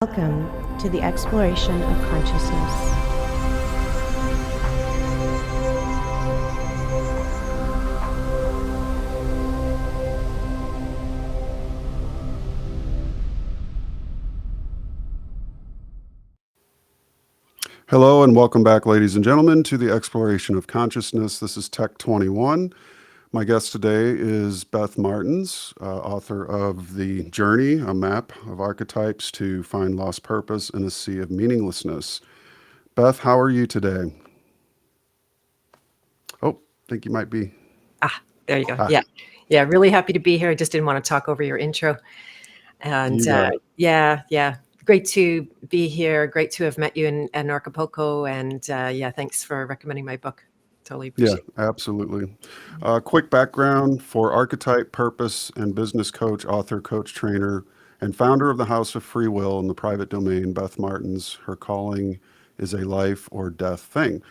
Welcome to the exploration of consciousness. Hello and welcome back, ladies and gentlemen, to the exploration of consciousness. This is TEC 21. My guest today is Beth Martens, author of The Journey, a Map of Archetypes to Find Lost Purpose in a Sea of Meaninglessness. Beth, how are you today? Oh, I think you might be. There you go. Yeah. Really happy to be here. I just didn't want to talk over your intro. And You got it. yeah. Great to be here. Great to have met you in Acapulco. And thanks for recommending my book. Totally Yeah, appreciate absolutely. Quick background: for archetype, purpose, and business coach, author, coach, trainer, and founder of the House of Free Will in the private domain, Beth Martens. Her calling is a life or death thing.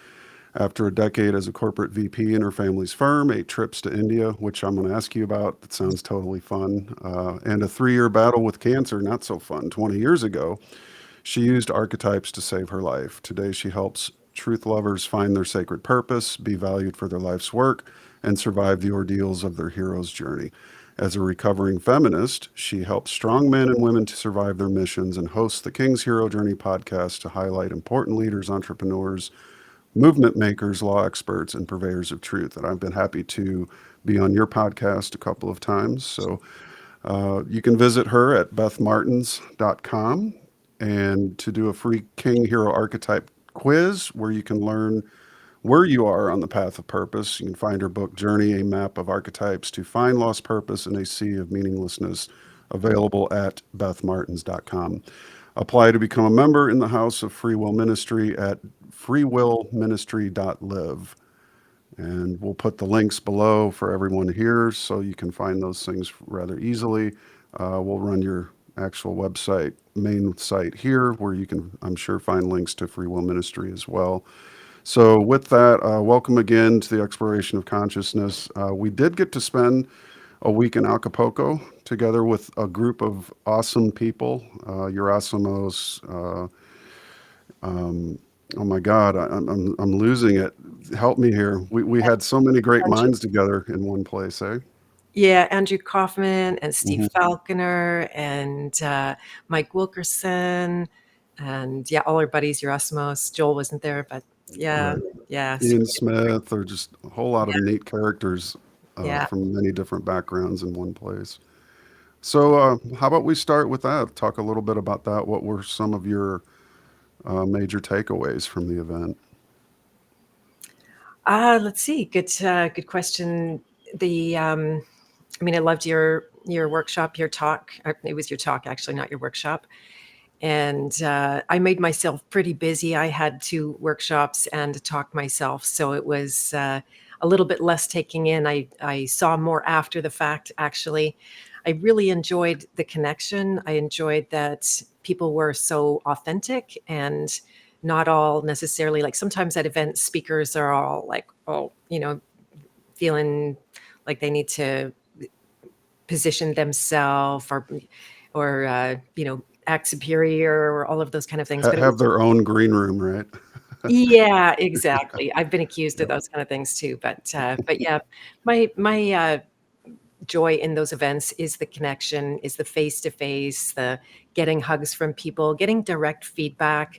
After a decade as a corporate VP in her family's firm, 8 trips to India, which I'm going to ask you about, that sounds totally fun, and a 3-year battle with cancer, not so fun, 20 years ago, she used archetypes to save her life. Today, she helps truth lovers find their sacred purpose, be valued for their life's work, and survive the ordeals of their hero's journey. As a recovering feminist, she helps strong men and women to survive their missions and hosts the King's Hero Journey podcast to highlight important leaders, entrepreneurs, movement makers, law experts, and purveyors of truth. And I've been happy to be on your podcast a couple of times. So you can visit her at bethmartens.com and to do a free King Hero Archetype quiz where you can learn where you are on the path of purpose. You can find her book, Journey, a Map of Archetypes to Find Lost Purpose in a Sea of Meaninglessness, available at bethmartens.com. Apply to become a member in the House of Free Will Ministry at freewillministry.live. And we'll put the links below for everyone here so you can find those things rather easily. We'll run your actual website, main site here, where you can, I'm sure, find links to Free Will Ministry as well. So with that, welcome again to the exploration of consciousness. We did get to spend a week in Acapulco together with a group of awesome people. Yerasimos, oh my God, I'm losing it. Help me here. We had so many great Andrew. minds together in one place, eh? Yeah, Andrew Kaufman and Steve Hmm. Falconer and Mike Wilkerson and all our buddies, Erasmus. Joel wasn't there, but Right. super Ian good. Smith, or just a whole lot of Yeah, neat characters yeah. from many different backgrounds in one place. So, how about we start with that? Talk a little bit about that. What were some of your major takeaways from the event? Let's see. Good question. I loved your workshop, your talk. It was your talk, actually, not your workshop. And I made myself pretty busy. I had 2 workshops and a talk myself, so it was a little bit less taking in. I saw more after the fact, actually. I really enjoyed the connection. I enjoyed that people were so authentic and not all necessarily like sometimes at events, speakers are all like, oh, feeling like they need to position themselves or act superior or all of those kind of things. But it was Have their own green room, right? yeah, exactly. I've been accused of those kind of things too. But yeah, my joy in those events is the connection, is the face to face, the getting hugs from people, getting direct feedback.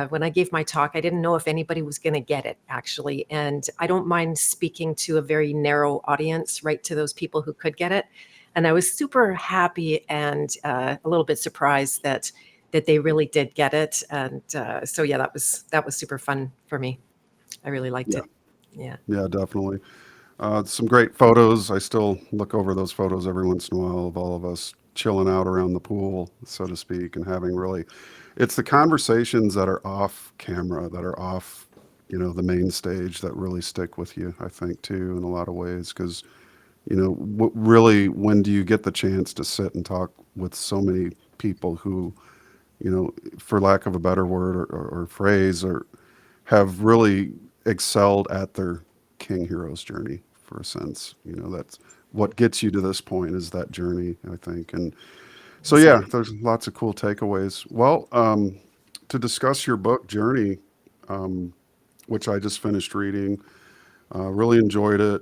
When I gave my talk, I didn't know if anybody was going to get it, actually. And I don't mind speaking to a very narrow audience, right to those people who could get it. And I was super happy and a little bit surprised that they really did get it. And so yeah, that was super fun for me. I really liked Yeah, it. Yeah. yeah, definitely. Some great photos. I still look over those photos every once in a while of all of us chilling out around the pool, so to speak, and having really, it's the conversations that are off camera, that are off, the main stage that really stick with you, I think, too, in a lot of ways. Because, really, when do you get the chance to sit and talk with so many people who, for lack of a better word or phrase, or have really excelled at their king hero's journey, for a sense. That's what gets you to this point, is that journey, I think. And So yeah, So there's lots of cool takeaways. Well, to discuss your book Journey, um, which I just finished reading, really enjoyed it.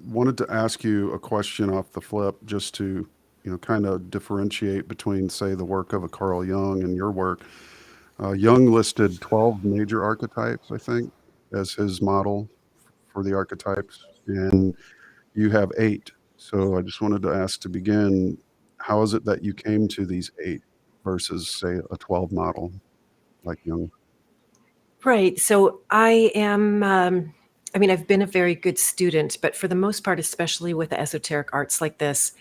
Wanted to ask you a question off the flip, just to kind of differentiate between, say, the work of a Carl Jung and your work. Jung listed 12 major archetypes, I think, as his model for the archetypes, and you have eight. So I just wanted to ask to begin, how is it that you came to these eight versus, say, a 12 model like Jung? right. So I am. I mean, I've been a very good student, but for the most part, especially with esoteric arts like this,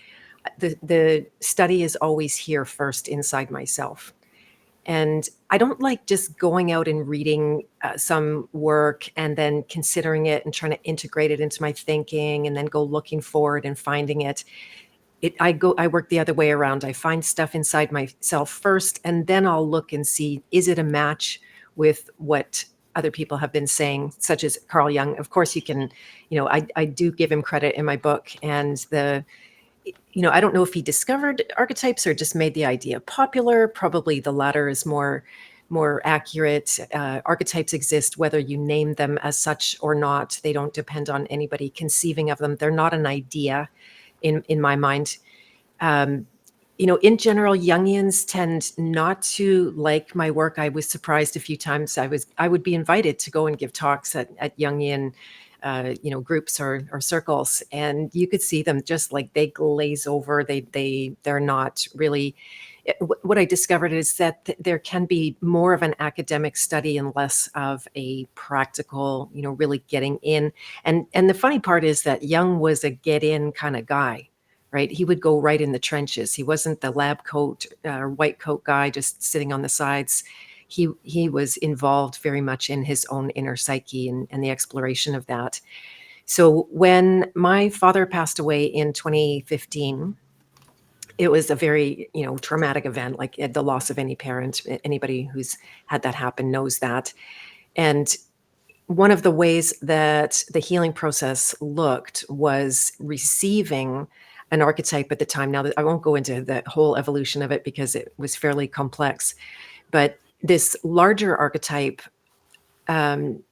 the study is always here first inside myself. And I don't like just going out and reading some work and then considering it and trying to integrate it into my thinking and then go looking for it and finding it. I work the other way around. I find stuff inside myself first, and then I'll look and see, is it a match with what other people have been saying, such as Carl Jung. Of course, you can, I do give him credit in my book. And I don't know if he discovered archetypes or just made the idea popular. Probably the latter is more accurate. Archetypes exist whether you name them as such or not. They don't depend on anybody conceiving of them. They're not an idea in my mind. Um, in general, Jungians tend not to like my work. I was surprised a few times. I would be invited to go and give talks at Jungian, groups or circles, and you could see them just like they glaze over. They're not really. What I discovered is that there can be more of an academic study and less of a practical, really getting in. And the funny part is that Jung was a get in kind of guy, right? He would go right in the trenches. He wasn't the lab coat, white coat guy just sitting on the sides. He was involved very much in his own inner psyche and the exploration of that. So when my father passed away in 2015, it was a very traumatic event, like the loss of any parent. Anybody who's had that happen knows that. And one of the ways that the healing process looked was receiving an archetype at the time. Now, I won't go into the whole evolution of it because it was fairly complex, but this larger archetype um,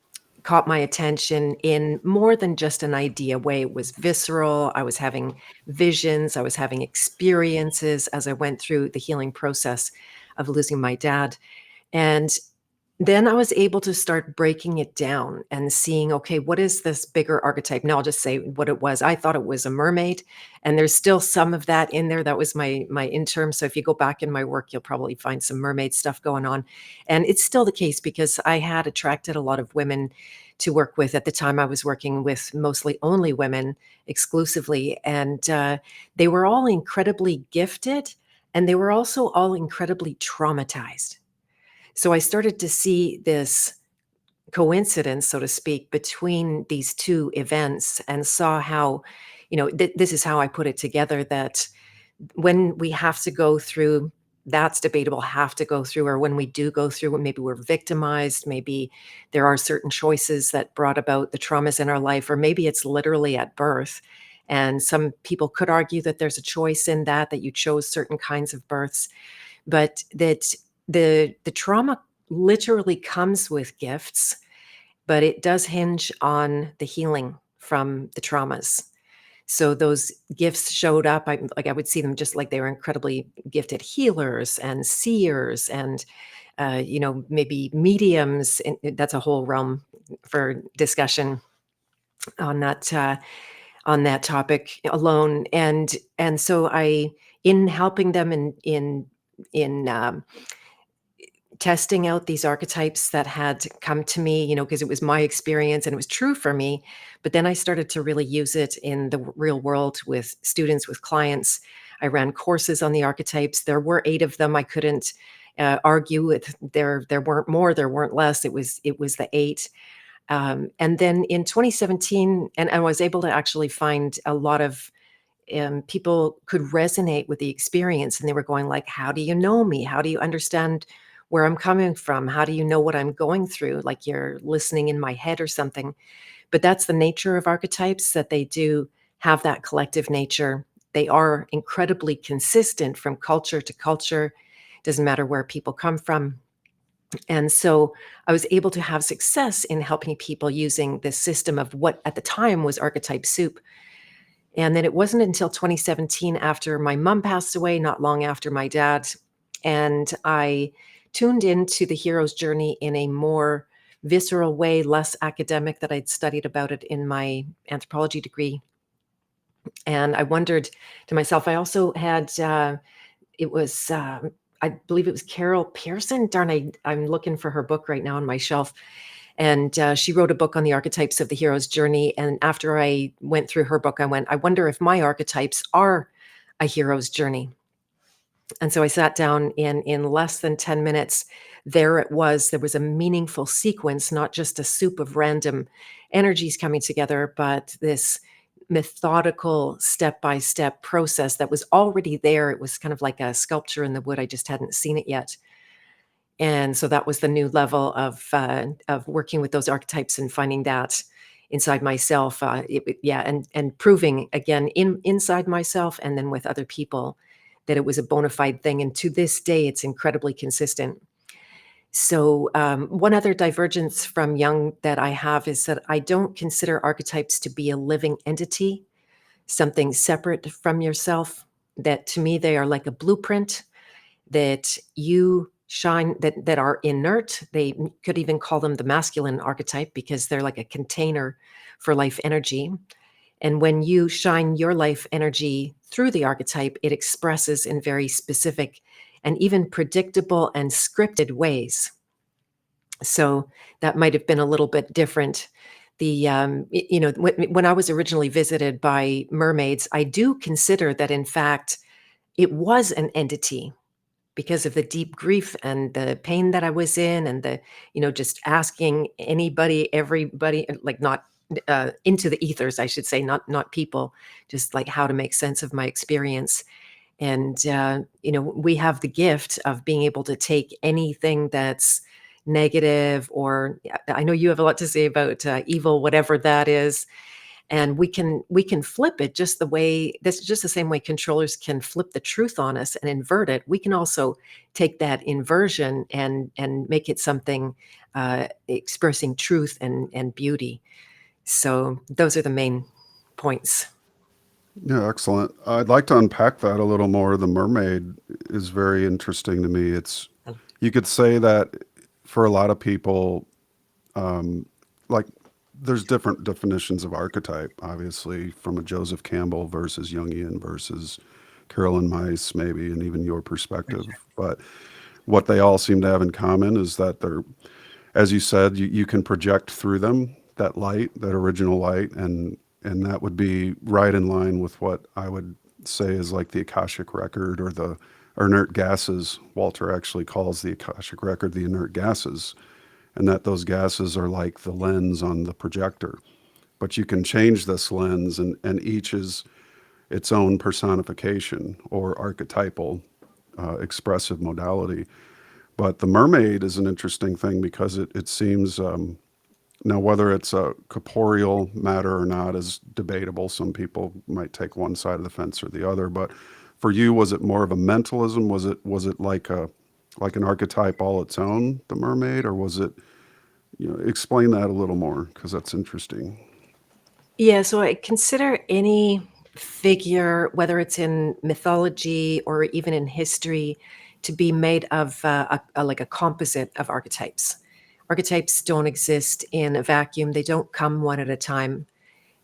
caught my attention in more than just an idea way. It was visceral. I was having visions. I was having experiences as I went through the healing process of losing my dad. And then I was able to start breaking it down and seeing, okay, what is this bigger archetype? Now I'll just say what it was. I thought it was a mermaid, and there's still some of that in there. That was my interim. So if you go back in my work, you'll probably find some mermaid stuff going on. And it's still the case because I had attracted a lot of women to work with. At the time, I was working with mostly only women exclusively, and they were all incredibly gifted, and they were also all incredibly traumatized. So I started to see this coincidence, so to speak, between these two events and saw how, this is how I put it together, that when we have to go through, that's debatable, have to go through, or when we do go through, maybe we're victimized, maybe there are certain choices that brought about the traumas in our life, or maybe it's literally at birth. And some people could argue that there's a choice in that you chose certain kinds of births, but that the trauma literally comes with gifts, but it does hinge on the healing from the traumas. So those gifts showed up. I would see them just like they were incredibly gifted healers and seers and maybe mediums. And that's a whole realm for discussion on that topic alone. And so in helping them in testing out these archetypes that had come to me, because it was my experience and it was true for me. But then I started to really use it in the real world with students, with clients. I ran courses on the archetypes. There were 8 of them. I couldn't argue with there weren't more, there weren't less. It was the 8. And then in 2017, and I was able to actually find a lot of people could resonate with the experience, and they were going like, how do you know me? How do you understand where I'm coming from? How do you know what I'm going through? Like you're listening in my head or something. But that's the nature of archetypes, that they do have that collective nature. they are incredibly consistent from culture to culture. Doesn't matter where people come from. And so I was able to have success in helping people using this system of what at the time was archetype soup. And then it wasn't until 2017, after my mom passed away, not long after my dad, and I tuned into the hero's journey in a more visceral way, less academic, that I'd studied about it in my anthropology degree. And I wondered to myself, I also had, it was, I believe it was Carol Pearson. Darn, I'm looking for her book right now on my shelf. And she wrote a book on the archetypes of the hero's journey. And after I went through her book, I went, I wonder if my archetypes are a hero's journey. And so I sat down in less than 10 minutes. There it was. There was a meaningful sequence, not just a soup of random energies coming together, but this methodical step-by-step process that was already there. It was kind of like a sculpture in the wood. I just hadn't seen it yet. And so that was the new level of working with those archetypes and finding that inside myself. And proving again inside myself and then with other people that it was a bona fide thing. And to this day, it's incredibly consistent. So one other divergence from Jung that I have is that I don't consider archetypes to be a living entity, something separate from yourself. That to me, they are like a blueprint that you shine, that are inert. They could even call them the masculine archetype because they're like a container for life energy. And when you shine your life energy through the archetype, it expresses in very specific and even predictable and scripted ways. So that might have been a little bit different. When I was originally visited by mermaids, I do consider that in fact it was an entity because of the deep grief and the pain that I was in, and just asking anybody, everybody, like not into the ethers, I should say, not people, just like how to make sense of my experience. And we have the gift of being able to take anything that's negative, or I know you have a lot to say about evil, whatever that is, and we can flip it just the same way controllers can flip the truth on us and invert it. We can also take that inversion and make it something expressing truth and beauty. So those are the main points. Yeah, excellent. I'd like to unpack that a little more. The mermaid is very interesting to me. You could say that for a lot of people, like there's different definitions of archetype, obviously, from a Joseph Campbell versus Jungian versus Carolyn Myss, maybe, and even your perspective. But what they all seem to have in common is that they're, as you said, you can project through them that light, that original light, and that would be right in line with what I would say is like the Akashic record or the inert gases. Walter actually calls the Akashic record the inert gases, and that those gases are like the lens on the projector. But you can change this lens, and each is its own personification or archetypal expressive modality. But the mermaid is an interesting thing because it seems, now whether it's a corporeal matter or not is debatable. Some people might take one side of the fence or the other. But for you, was it more of a mentalism? Was it like an archetype all its own, the mermaid, or was it, explain that a little more because that's interesting. Yeah, so I consider any figure, whether it's in mythology or even in history, to be made of like a composite of archetypes. Archetypes don't exist in a vacuum. They don't come one at a time.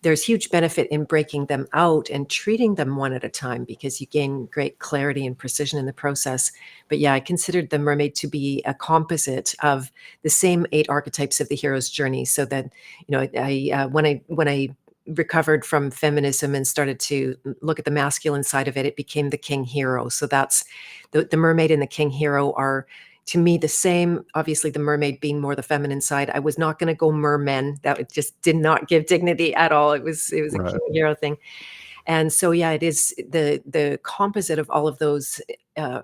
There's huge benefit in breaking them out and treating them one at a time because you gain great clarity and precision in the process. But yeah, I considered the mermaid to be a composite of the same 8 archetypes of the hero's journey. So that, when I recovered from feminism and started to look at the masculine side of it, it became the king hero. So that's the mermaid and the king hero are, to me, the same. Obviously, the mermaid being more the feminine side. I was not going to go mermen. That just did not give dignity at all. It was a Right. king hero thing. And so, yeah, it is the composite of all of those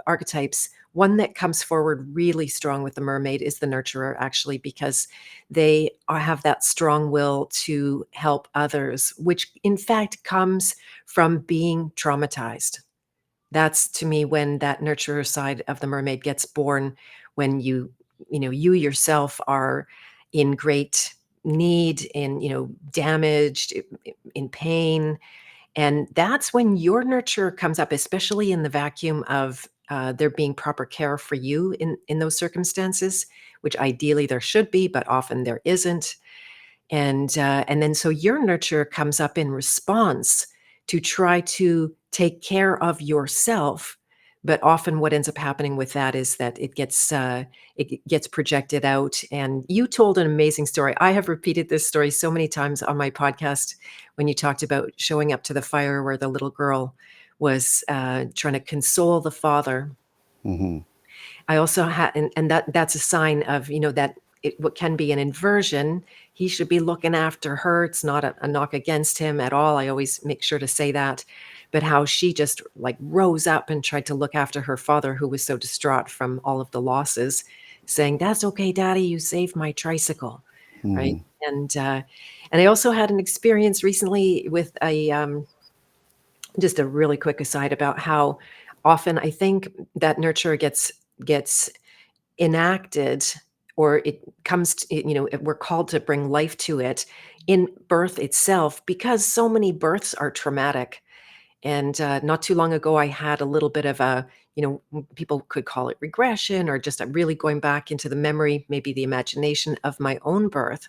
archetypes, one that comes forward really strong with the mermaid is the nurturer, actually, because they have that strong will to help others, which in fact comes from being traumatized. That's, to me, when that nurturer side of the mermaid gets born, when you yourself are in great need, in damaged, in pain, and that's when your nurture comes up, especially in the vacuum of there being proper care for you in those circumstances, which ideally there should be, but often there isn't. And then so your nurture comes up in response to try to take care of yourself. But often what ends up happening with that is that it gets projected out. And you told an amazing story. I have repeated this story so many times on my podcast when you talked about showing up to the fire where the little girl was trying to console the father. Hmm. I also had, and that's a sign of, that what can be an inversion. He should be looking after her. It's not a knock against him at all. I always make sure to say that. But how she just like rose up and tried to look after her father, who was so distraught from all of the losses, saying, "That's okay, Daddy. You saved my tricycle." Right. Hmm. And I also had an experience recently with just a really quick aside about how often I think that nurture gets enacted, or it comes to, we're called to bring life to it in birth itself, because so many births are traumatic. And not too long ago, I had a little bit of people could call it regression, or just really going back into the memory, maybe the imagination of my own birth,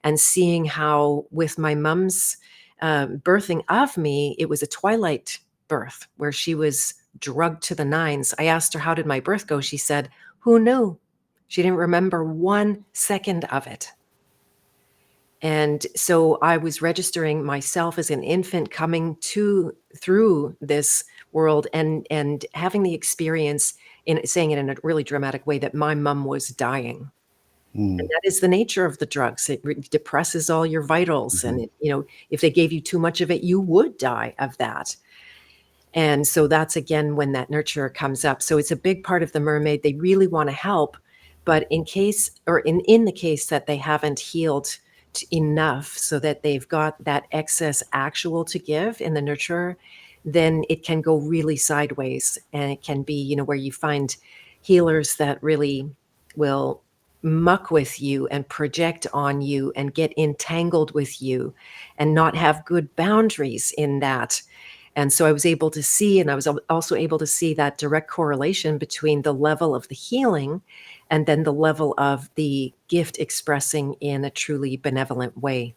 and seeing how with my mom's birthing of me, it was a twilight birth where she was drugged to the nines. I asked her, "How did my birth go?" She said, "Who knew?" She didn't remember 1 second of it. And so I was registering myself as an infant coming through this world, and having the experience, in saying it in a really dramatic way, that my mom was dying. And that is the nature of the drugs. It depresses all your vitals. Hmm. And if they gave you too much of it, you would die of that. And so that's again when that nurturer comes up. So it's a big part of the mermaid. They really want to help, but in case, or in the case that they haven't healed enough so that they've got that excess actual to give in the nurturer, then it can go really sideways. And it can be, where you find healers that really will muck with you and project on you and get entangled with you and not have good boundaries in that. And so I was able to see, and I was also able to see that direct correlation between the level of the healing and then the level of the gift expressing in a truly benevolent way.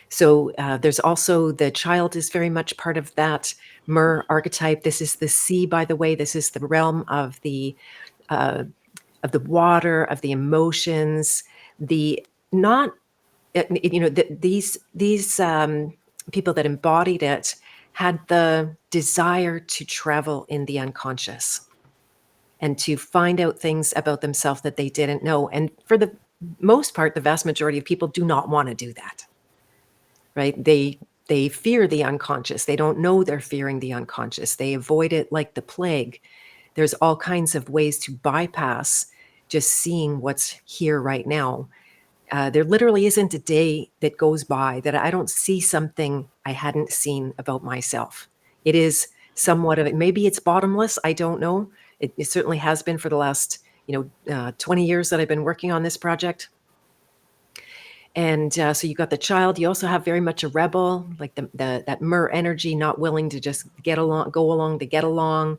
So there's also the child is very much part of that Mer archetype. This is the sea, by the way. This is the realm uh, of the water, of the emotions, the not these people that embodied it had the desire to travel in the unconscious and to find out things about themselves that they didn't know. And for the most part, the vast majority of people do not want to do that, right? They fear the unconscious. They don't know they're fearing the unconscious. They avoid it like the plague. There's all kinds of ways to bypass just seeing what's here right now. There literally isn't a day that goes by that I don't see something I hadn't seen about myself. It is somewhat of it. Maybe it's bottomless. I don't know. It certainly has been for the last 20 years that I've been working on this project. And so you got the child. You also have very much a rebel, like that Mer energy, not willing to just go along to get along.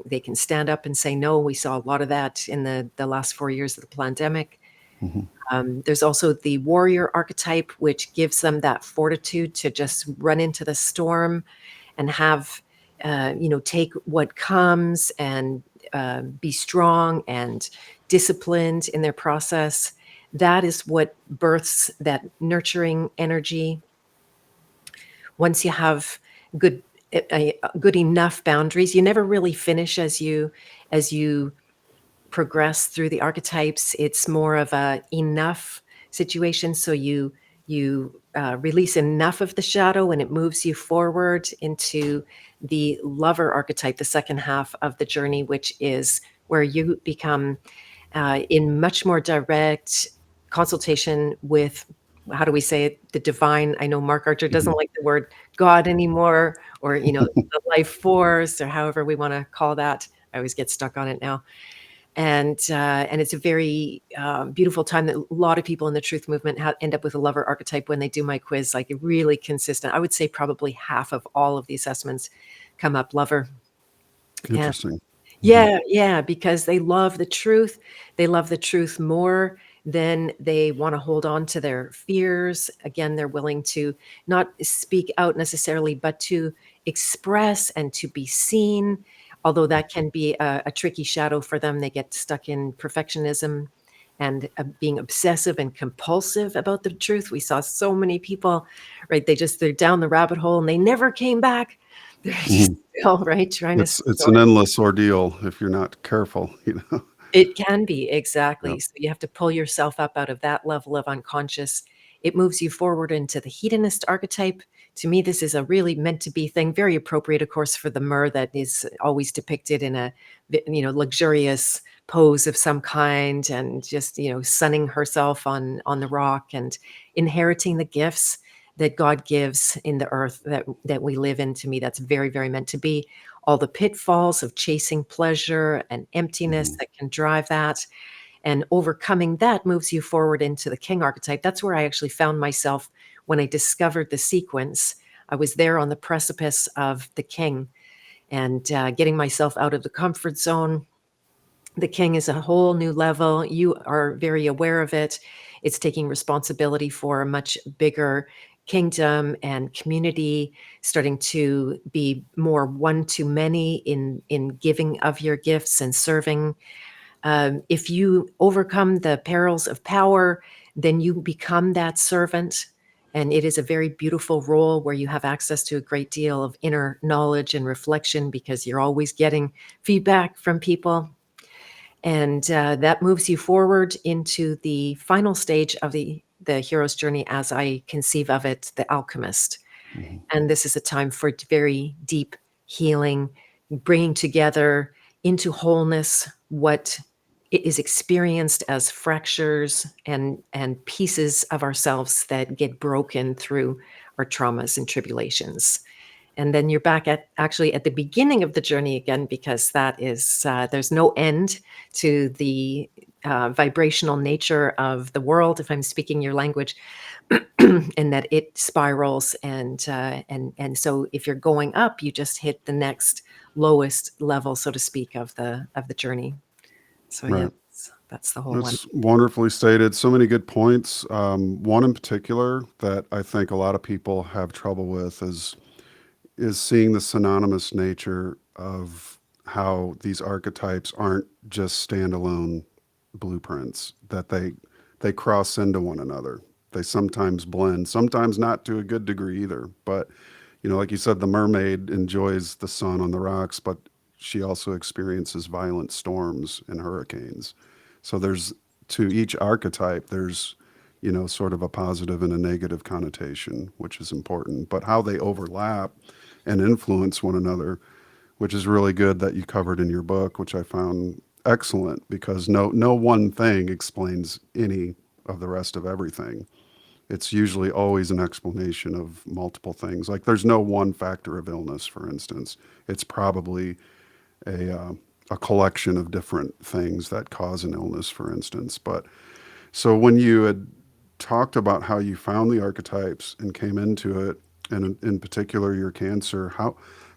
They can stand up and say no. We saw a lot of that in the last 4 years of the pandemic. Hmm. There's also the warrior archetype, which gives them that fortitude to just run into the storm and have, take what comes and be strong and disciplined in their process. That is what births that nurturing energy. Once you have good, good enough boundaries, you never really finish as you progress through the archetypes. It's more of a enough situation. So you release enough of the shadow and it moves you forward into the lover archetype, the second half of the journey, which is where you become in much more direct consultation with, how do we say it, the divine. I know Mark Archer doesn't like the word God anymore, or the life force, or however we want to call that. I always get stuck on it now. And it's a very beautiful time that a lot of people in the truth movement end up with a lover archetype when they do my quiz, like really consistent. I would say probably half of all of the assessments come up lover. And Interesting. yeah, because they love the truth. They love the truth more than they want to hold on to their fears. Again, they're willing to not speak out necessarily, but to express and to be seen. Although that can be a tricky shadow for them. They get stuck in perfectionism and being obsessive and compulsive about the truth. We saw so many people, right? They're down the rabbit hole and they never came back. They're just still, right, trying to It's an endless ordeal if you're not careful, It can be, exactly. Yep. So you have to pull yourself up out of that level of unconscious. It moves you forward into the hedonist archetype. To me, this is a really meant to be thing, very appropriate, of course, for the mer that is always depicted in a luxurious pose of some kind, and just sunning herself on the rock and inheriting the gifts that God gives in the earth that we live in. To me, that's very, very meant to be. All the pitfalls of chasing pleasure and emptiness that can drive that, and overcoming that moves you forward into the king archetype. That's where I actually found myself when I discovered the sequence. I was there on the precipice of the king, and getting myself out of the comfort zone. The king is a whole new level. You are very aware of it. It's taking responsibility for a much bigger kingdom and community, starting to be more one to many in giving of your gifts and serving. If you overcome the perils of power, then you become that servant. And it is a very beautiful role where you have access to a great deal of inner knowledge and reflection, because you're always getting feedback from people. And that moves you forward into the final stage of the hero's journey, as I conceive of it, the alchemist. And this is a time for very deep healing, bringing together into wholeness what is experienced as fractures and pieces of ourselves that get broken through our traumas and tribulations. And then you're back at the beginning of the journey again, because that is there's no end to the vibrational nature of the world, if I'm speaking your language, and that it spirals, and so if you're going up, you just hit the next lowest level, so to speak, of the journey. So yeah, Right. that's the whole one. That's wonderfully stated. So many good points. One in particular that I think a lot of people have trouble with is seeing the synonymous nature of how these archetypes aren't just standalone blueprints, that they cross into one another. They sometimes blend, sometimes not to a good degree either. But, like you said, the mermaid enjoys the sun on the rocks, but she also experiences violent storms and hurricanes. So to each archetype, there's, sort of a positive and a negative connotation, which is important. But how they overlap and influence one another, which is really good that you covered in your book, which I found excellent, because no one thing explains any of the rest of everything. It's usually always an explanation of multiple things. Like there's no one factor of illness, for instance. It's probably a collection of different things that cause an illness, for instance. But so when you had talked about how you found the archetypes and came into it, and in particular your cancer,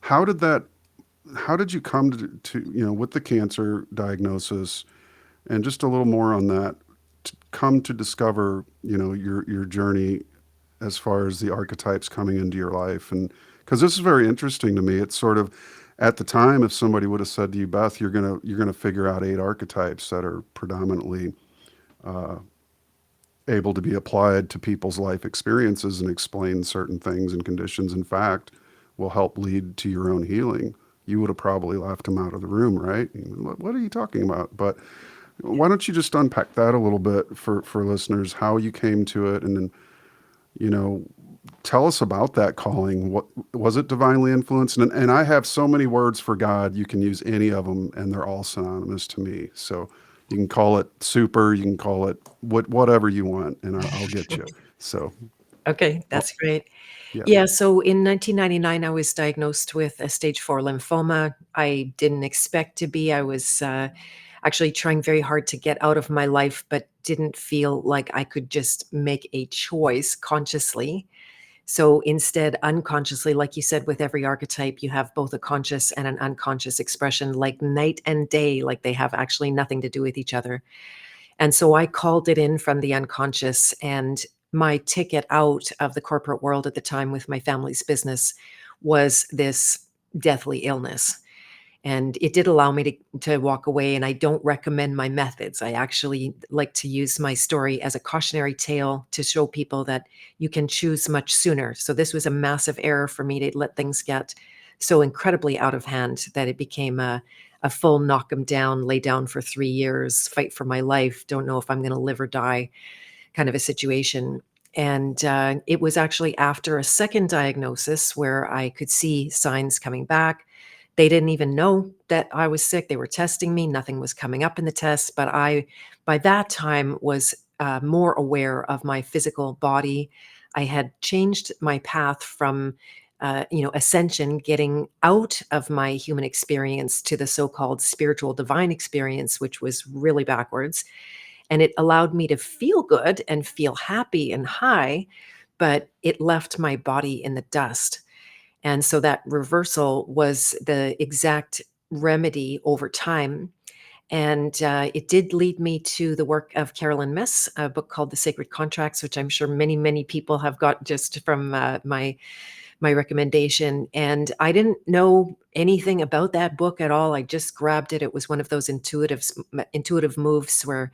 how did you come to with the cancer diagnosis, and just a little more on that, come to discover your journey as far as the archetypes coming into your life? And because this is very interesting to me, it's sort of, at the time, if somebody would have said to you, Beth, you're gonna figure out 8 archetypes that are predominantly able to be applied to people's life experiences and explain certain things and conditions, in fact, will help lead to your own healing, you would have probably laughed him out of the room, right? What are you talking about? But why don't you just unpack that a little bit for listeners, how you came to it, and then, tell us about that calling. What was it, divinely influenced? And I have so many words for God. You can use any of them, and they're all synonymous to me. So you can call it super. You can call it whatever you want, and I'll get you. So Okay, uh, that's great. yeah. Yeah, so in 1999, I was diagnosed with a stage 4 lymphoma. I didn't expect to be. I was actually trying very hard to get out of my life, but didn't feel like I could just make a choice consciously. So instead, unconsciously, like you said, with every archetype, you have both a conscious and an unconscious expression, like night and day, like they have actually nothing to do with each other. And so I called it in from the unconscious, and my ticket out of the corporate world at the time with my family's business was this deathly illness. And it did allow me to walk away. And I don't recommend my methods. I actually like to use my story as a cautionary tale to show people that you can choose much sooner. So this was a massive error for me to let things get so incredibly out of hand that it became a full knock 'em down, lay down for 3 years, fight for my life, don't know if I'm going to live or die kind of a situation. And it was actually after a second diagnosis where I could see signs coming back. They didn't even know that I was sick. They were testing me. Nothing was coming up in the tests. But I, by that time, was more aware of my physical body. I had changed my path from, ascension, getting out of my human experience to the so-called spiritual divine experience, which was really backwards. And it allowed me to feel good and feel happy and high, but it left my body in the dust. And so that reversal was the exact remedy over time. And it did lead me to the work of Carolyn Miss, a book called The Sacred Contracts, which I'm sure many, many people have got just from my recommendation. And I didn't know anything about that book at all. I just grabbed it. It was one of those intuitive moves where,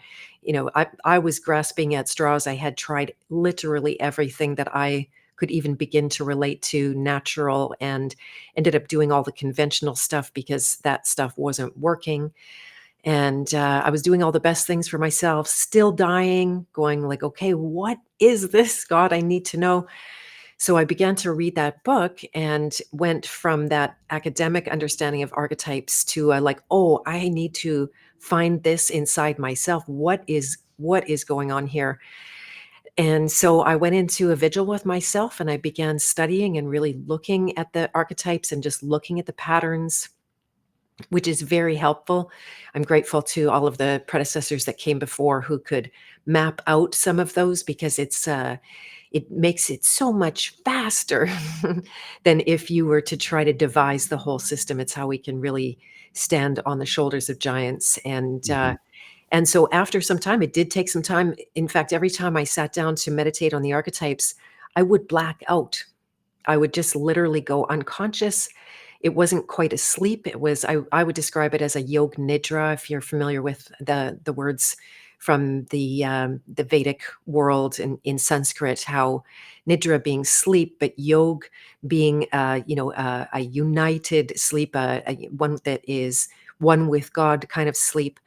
I was grasping at straws. I had tried literally everything that I could even begin to relate to natural, and ended up doing all the conventional stuff because that stuff wasn't working. And I was doing all the best things for myself, still dying, going like, okay, what is this, God? I need to know. So I began to read that book and went from that academic understanding of archetypes to like, oh, I need to find this inside myself. What is going on here? And so I went into a vigil with myself and I began studying and really looking at the archetypes and just looking at the patterns, which is very helpful. I'm grateful to all of the predecessors that came before who could map out some of those, because it makes it so much faster than if you were to try to devise the whole system. It's how we can really stand on the shoulders of giants. Mhm. And so after some time, it did take some time. In fact, every time I sat down to meditate on the archetypes, I would black out. I would just literally go unconscious. It wasn't quite a sleep. I would describe it as a yog nidra, if you're familiar with the words from the Vedic world in Sanskrit, how nidra being sleep, but yog being a united sleep, one that is one with God kind of sleep.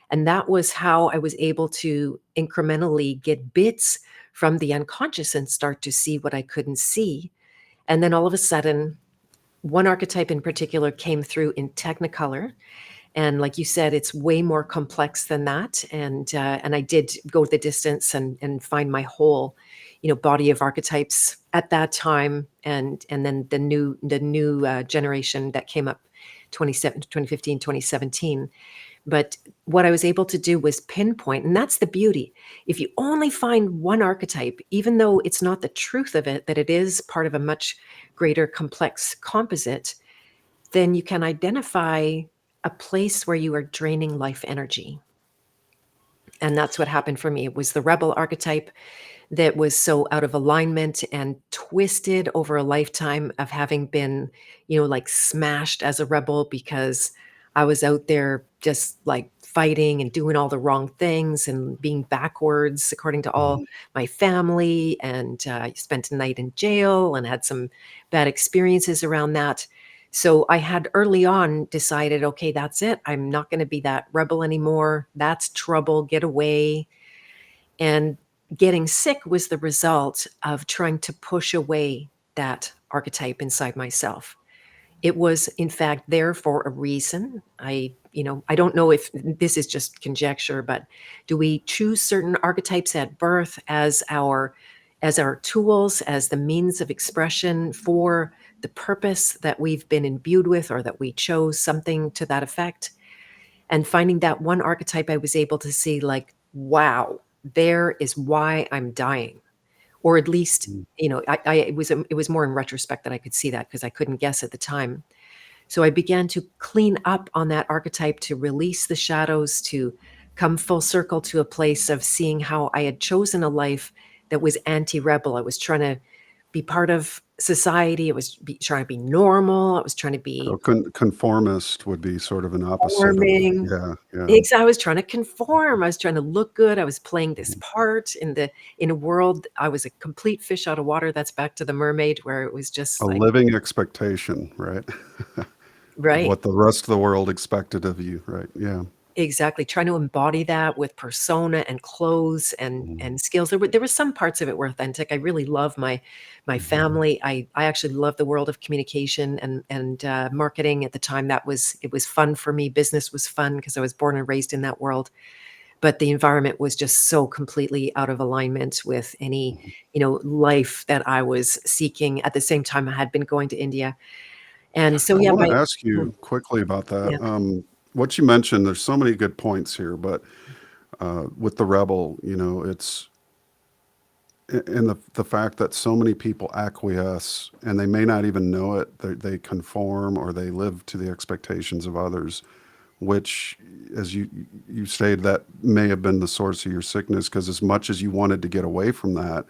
And that was how I was able to incrementally get bits from the unconscious and start to see what I couldn't see. And then all of a sudden, one archetype in particular came through in Technicolor. And like you said, it's way more complex than that. And I did go the distance and find my whole, body of archetypes at that time. And then the new generation that came up 2015, 2017. But what I was able to do was pinpoint, and that's the beauty. If you only find one archetype, even though it's not the truth of it, that it is part of a much greater complex composite, then you can identify a place where you are draining life energy. And that's what happened for me. It was the rebel archetype that was so out of alignment and twisted over a lifetime of having been, like smashed as a rebel because I was out there just like fighting and doing all the wrong things and being backwards according to all Mhm. my family. And I spent a night in jail and had some bad experiences around that. So I had early on decided, okay, that's it. I'm not going to be that rebel anymore. That's trouble. Get away. And getting sick was the result of trying to push away that archetype inside myself. It was, in fact, there for a reason. I don't know if this is just conjecture, but do we choose certain archetypes at birth as our tools, as the means of expression for the purpose that we've been imbued with, or that we chose something to that effect? And finding that one archetype, I was able to see, like, wow, there is why I'm dying. Or at least, Mm. it was more in retrospect that I could see that, because I couldn't guess at the time. So I began to clean up on that archetype, to release the shadows, to come full circle to a place of seeing how I had chosen a life that was anti-rebel. I was trying to be part of society. Trying to be normal. I was trying to So be conformist would be sort of an opposite of, conforming. yeah, yeah. I was trying to conform. I was trying to look good. I was playing this Mhm. part in a world. I was a complete fish out of water. That's back to the mermaid, where it was A just like, living expectation, right? Of right. what the rest of the world expected of you, right? Yeah. Exactly, trying to embody that with persona and clothes Mhm. and skills. There were some parts of it were authentic. I really love my Mhm. family. I actually love the world of communication and marketing at the time. It was fun for me. Business was fun because I was born and raised in that world. But the environment was just so completely out of alignment with any, Mhm. life that I was seeking. At the same time, I had been going to India, and so I yeah, want my to ask mm, you quickly about that. yeah. What you mentioned, there's so many good points here, but with the rebel, it's in the fact that so many people acquiesce and they may not even know it. They conform or they live to the expectations of others, which, as you stated, that may have been the source of your sickness. Because as much as you wanted to get away from that,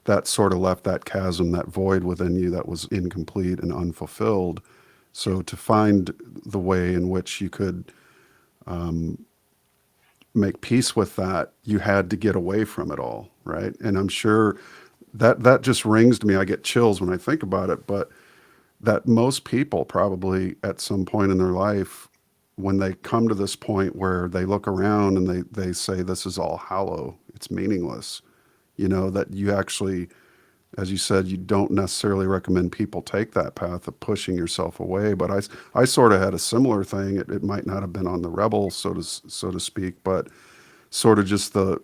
that sort of left that chasm, that void within you that was incomplete and unfulfilled. So to find the way in which you could make peace with that, you had to get away from it all, right? And I'm sure that just rings to me. I get chills when I think about it, but that most people probably at some point in their life, when they come to this point where they look around and they say, this is all hollow, it's meaningless, that you actually, as you said, you don't necessarily recommend people take that path of pushing yourself away. But I sort of had a similar thing. It might not have been on the rebel, so to speak, but sort of just the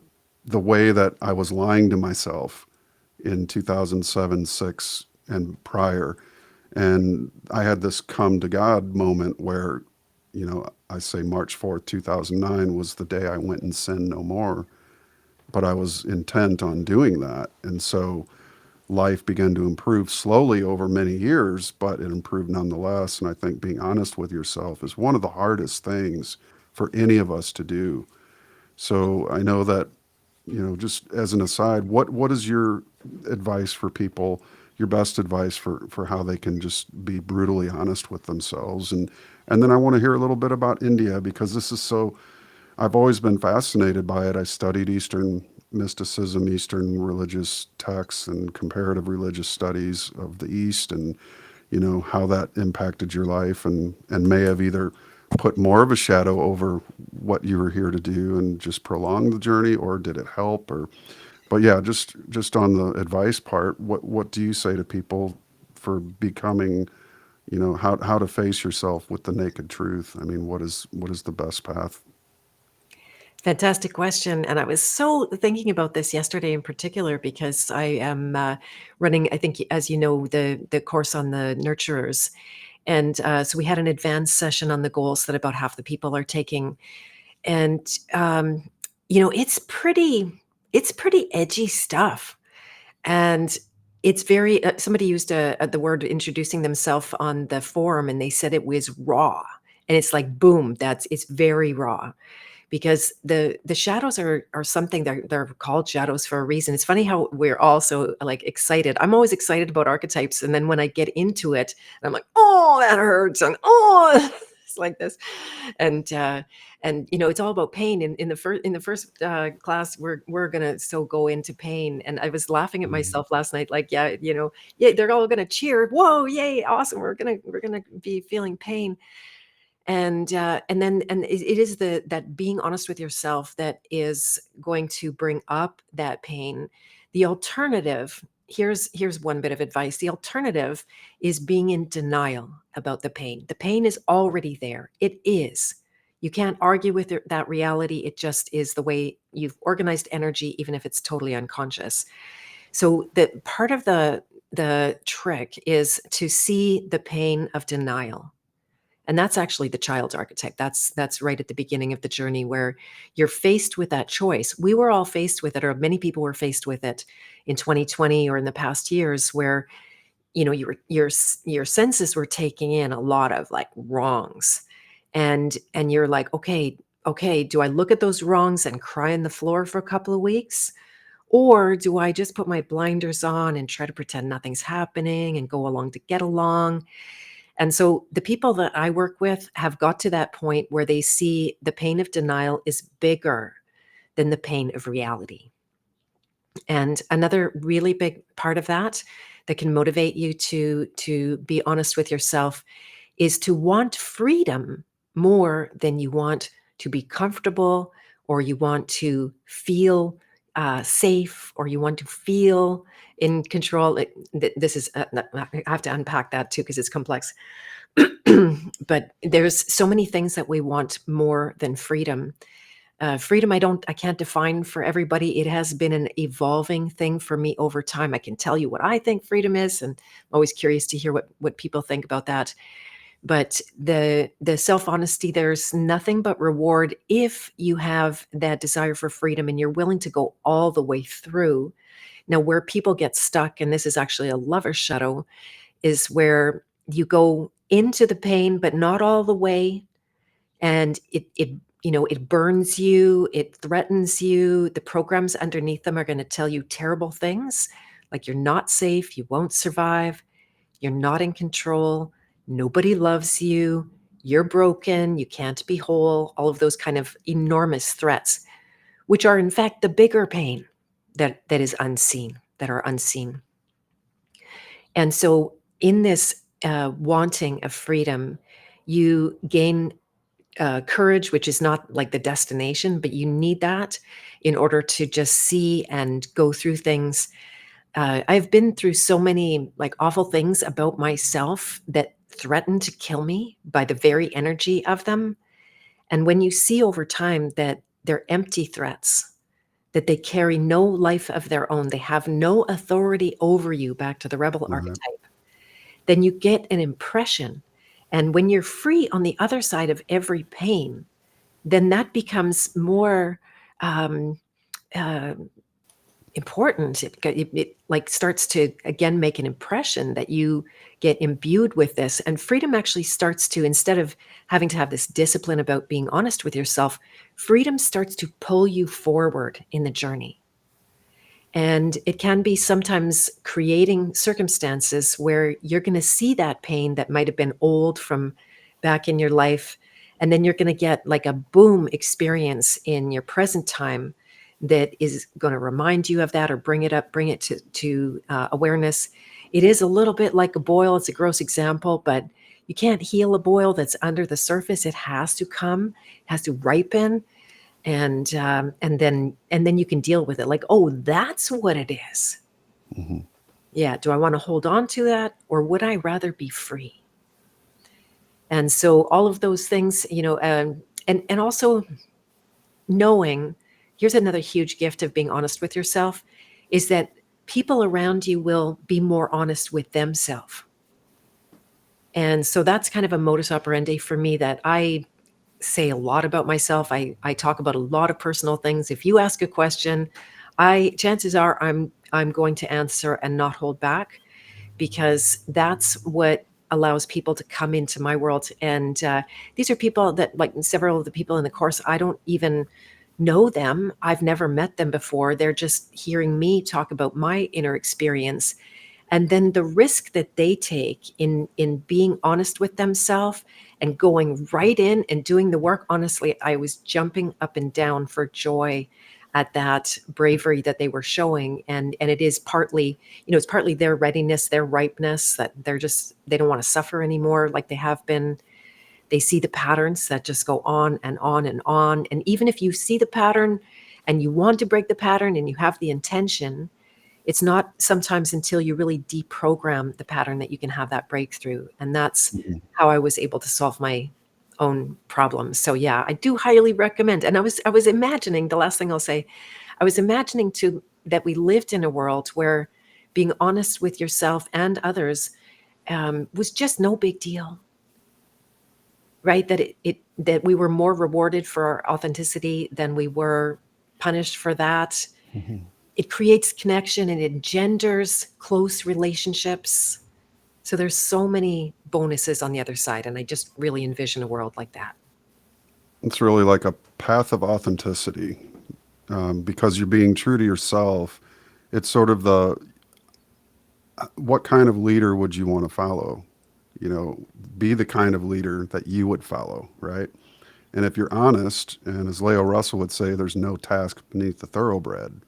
way that I was lying to myself in 2007, 6, and prior. And I had this come to God moment where, I say March 4th, 2009 was the day I went and sinned no more. But I was intent on doing that. And so life began to improve slowly over many years, but it improved nonetheless. And I think being honest with yourself is one of the hardest things for any of us to do. So I know that, just as an aside, what is your advice for people, your best advice for how they can just be brutally honest with themselves? And then I want to hear a little bit about India, because this is so, I've always been fascinated by it. I studied Eastern mysticism, Eastern religious texts, and comparative religious studies of the East, and how that impacted your life, and may have either put more of a shadow over what you were here to do and just prolong the journey, or did it help? Or, but yeah, just on the advice part, what do you say to people for becoming, how to face yourself with the naked truth? I mean, what is the best path? Fantastic question. And I was so thinking about this yesterday in particular, because I am running, I think, as you know, the course on the nurturers. And so we had an advanced session on the goals that about half the people are taking. And, it's pretty edgy stuff. And it's very, somebody used the word introducing themselves on the forum, and they said it was raw. And it's like, boom, it's very raw, because the shadows are something, they're called shadows for a reason. It's funny how we're all so, like, excited. I'm always excited about archetypes, and then when I get into it, I'm like, oh, that hurts, and oh, it's like this, and it's all about pain. In the first class, we're gonna so go into pain, and I was laughing at Mhm. myself last night, like, yeah, yeah, they're all gonna cheer, whoa, yay, awesome, we're gonna be feeling pain. And it is that being honest with yourself that is going to bring up that pain. The alternative, here's one bit of advice. The alternative is being in denial about the pain. The pain is already there. It is. You can't argue with that reality. It just is the way you've organized energy, even if it's totally unconscious. So the part of the trick is to see the pain of denial. And that's actually the child's archetype. That's right at the beginning of the journey where you're faced with that choice. We were all faced with it, or many people were faced with it in 2020 or in the past years, where your senses were taking in a lot of like wrongs, and you're like, okay, do I look at those wrongs and cry on the floor for a couple of weeks? Or do I just put my blinders on and try to pretend nothing's happening and go along to get along? And so the people that I work with have got to that point where they see the pain of denial is bigger than the pain of reality. And another really big part of that can motivate you to be honest with yourself is to want freedom more than you want to be comfortable, or you want to feel safe, or you want to feel in control. This is I have to unpack that too because it's complex. But there's so many things that we want more than freedom. Freedom, I can't define for everybody. It has been an evolving thing for me over time. I can tell you what I think freedom is, and I'm always curious to hear what people think about that. But the self-honesty, there's nothing but reward if you have that desire for freedom and you're willing to go all the way through. Now, where people get stuck, and this is actually a lover's shadow, is where you go into the pain, but not all the way. And it burns you, it threatens you. The programs underneath them are going to tell you terrible things like you're not safe, you won't survive, you're not in control, nobody loves you, you're broken, you can't be whole, all of those kind of enormous threats, which are in fact the bigger pain that is unseen, that are unseen. And so in this wanting of freedom, you gain courage, which is not like the destination, but you need that in order to just see and go through things. I've been through so many like awful things about myself that threaten to kill me by the very energy of them. And when you see over time that they're empty threats, that they carry no life of their own, they have no authority over you, back to the rebel Right. archetype, then you get an impression. And when you're free on the other side of every pain, then that becomes more um, uh, important. It like starts to again make an impression that you get imbued with this, and freedom actually starts to, instead of having to have this discipline about being honest with yourself, freedom starts to pull you forward in the journey. And it can be sometimes creating circumstances where you're going to see that pain that might have been old from back in your life. And then you're going to get like a boom experience in your present time that is going to remind you of that or bring it up, bring it to awareness. It is a little bit like a boil. It's a gross example, but you can't heal a boil that's under the surface. It has to come, has to ripen, and then you can deal with it like, oh, that's what it is. Hmm. Yeah, do I want to hold on to that, or would I rather be free? And so all of those things, and also knowing, here's another huge gift of being honest with yourself, is that people around you will be more honest with themselves. And so that's kind of a modus operandi for me, that I say a lot about myself. I talk about a lot of personal things. If you ask a question, chances are I'm going to answer and not hold back, because that's what allows people to come into my world. And these are people that, like several of the people in the course, I don't even know them. I've never met them before. They're just hearing me talk about my inner experience. And then the risk that they take in being honest with themselves and going right in and doing the work. Honestly, I was jumping up and down for joy at that bravery that they were showing. And it is partly, it's partly their readiness, their ripeness, that they don't want to suffer anymore like they have been. They see the patterns that just go on and on and on. And even if you see the pattern and you want to break the pattern and you have the intention, it's not sometimes until you really deprogram the pattern that you can have that breakthrough. And that's Mhm. how I was able to solve my own problems. So yeah, I do highly recommend. And I was imagining, the last thing I'll say, I was imagining too that we lived in a world where being honest with yourself and others was just no big deal, right? That we were more rewarded for our authenticity than we were punished for that. Mhm. It creates connection and it engenders close relationships. So there's so many bonuses on the other side, and I just really envision a world like that. It's really like a path of authenticity, because you're being true to yourself. It's sort of the what kind of leader would you want to follow? You know, be the kind of leader that you would follow, right? And if you're honest, and as Leo Russell would say, there's no task beneath the thoroughbred.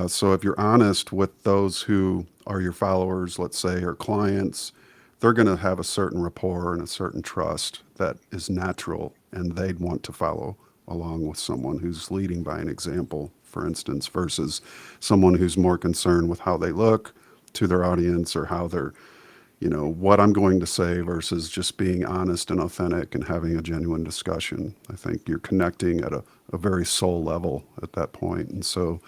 So if you're honest with those who are your followers, let's say, or clients, they're going to have a certain rapport and a certain trust that is natural, and they'd want to follow along with someone who's leading by an example, for instance, versus someone who's more concerned with how they look to their audience, or how they're, what I'm going to say, versus just being honest and authentic and having a genuine discussion. I think you're connecting at a very soul level at that point. And so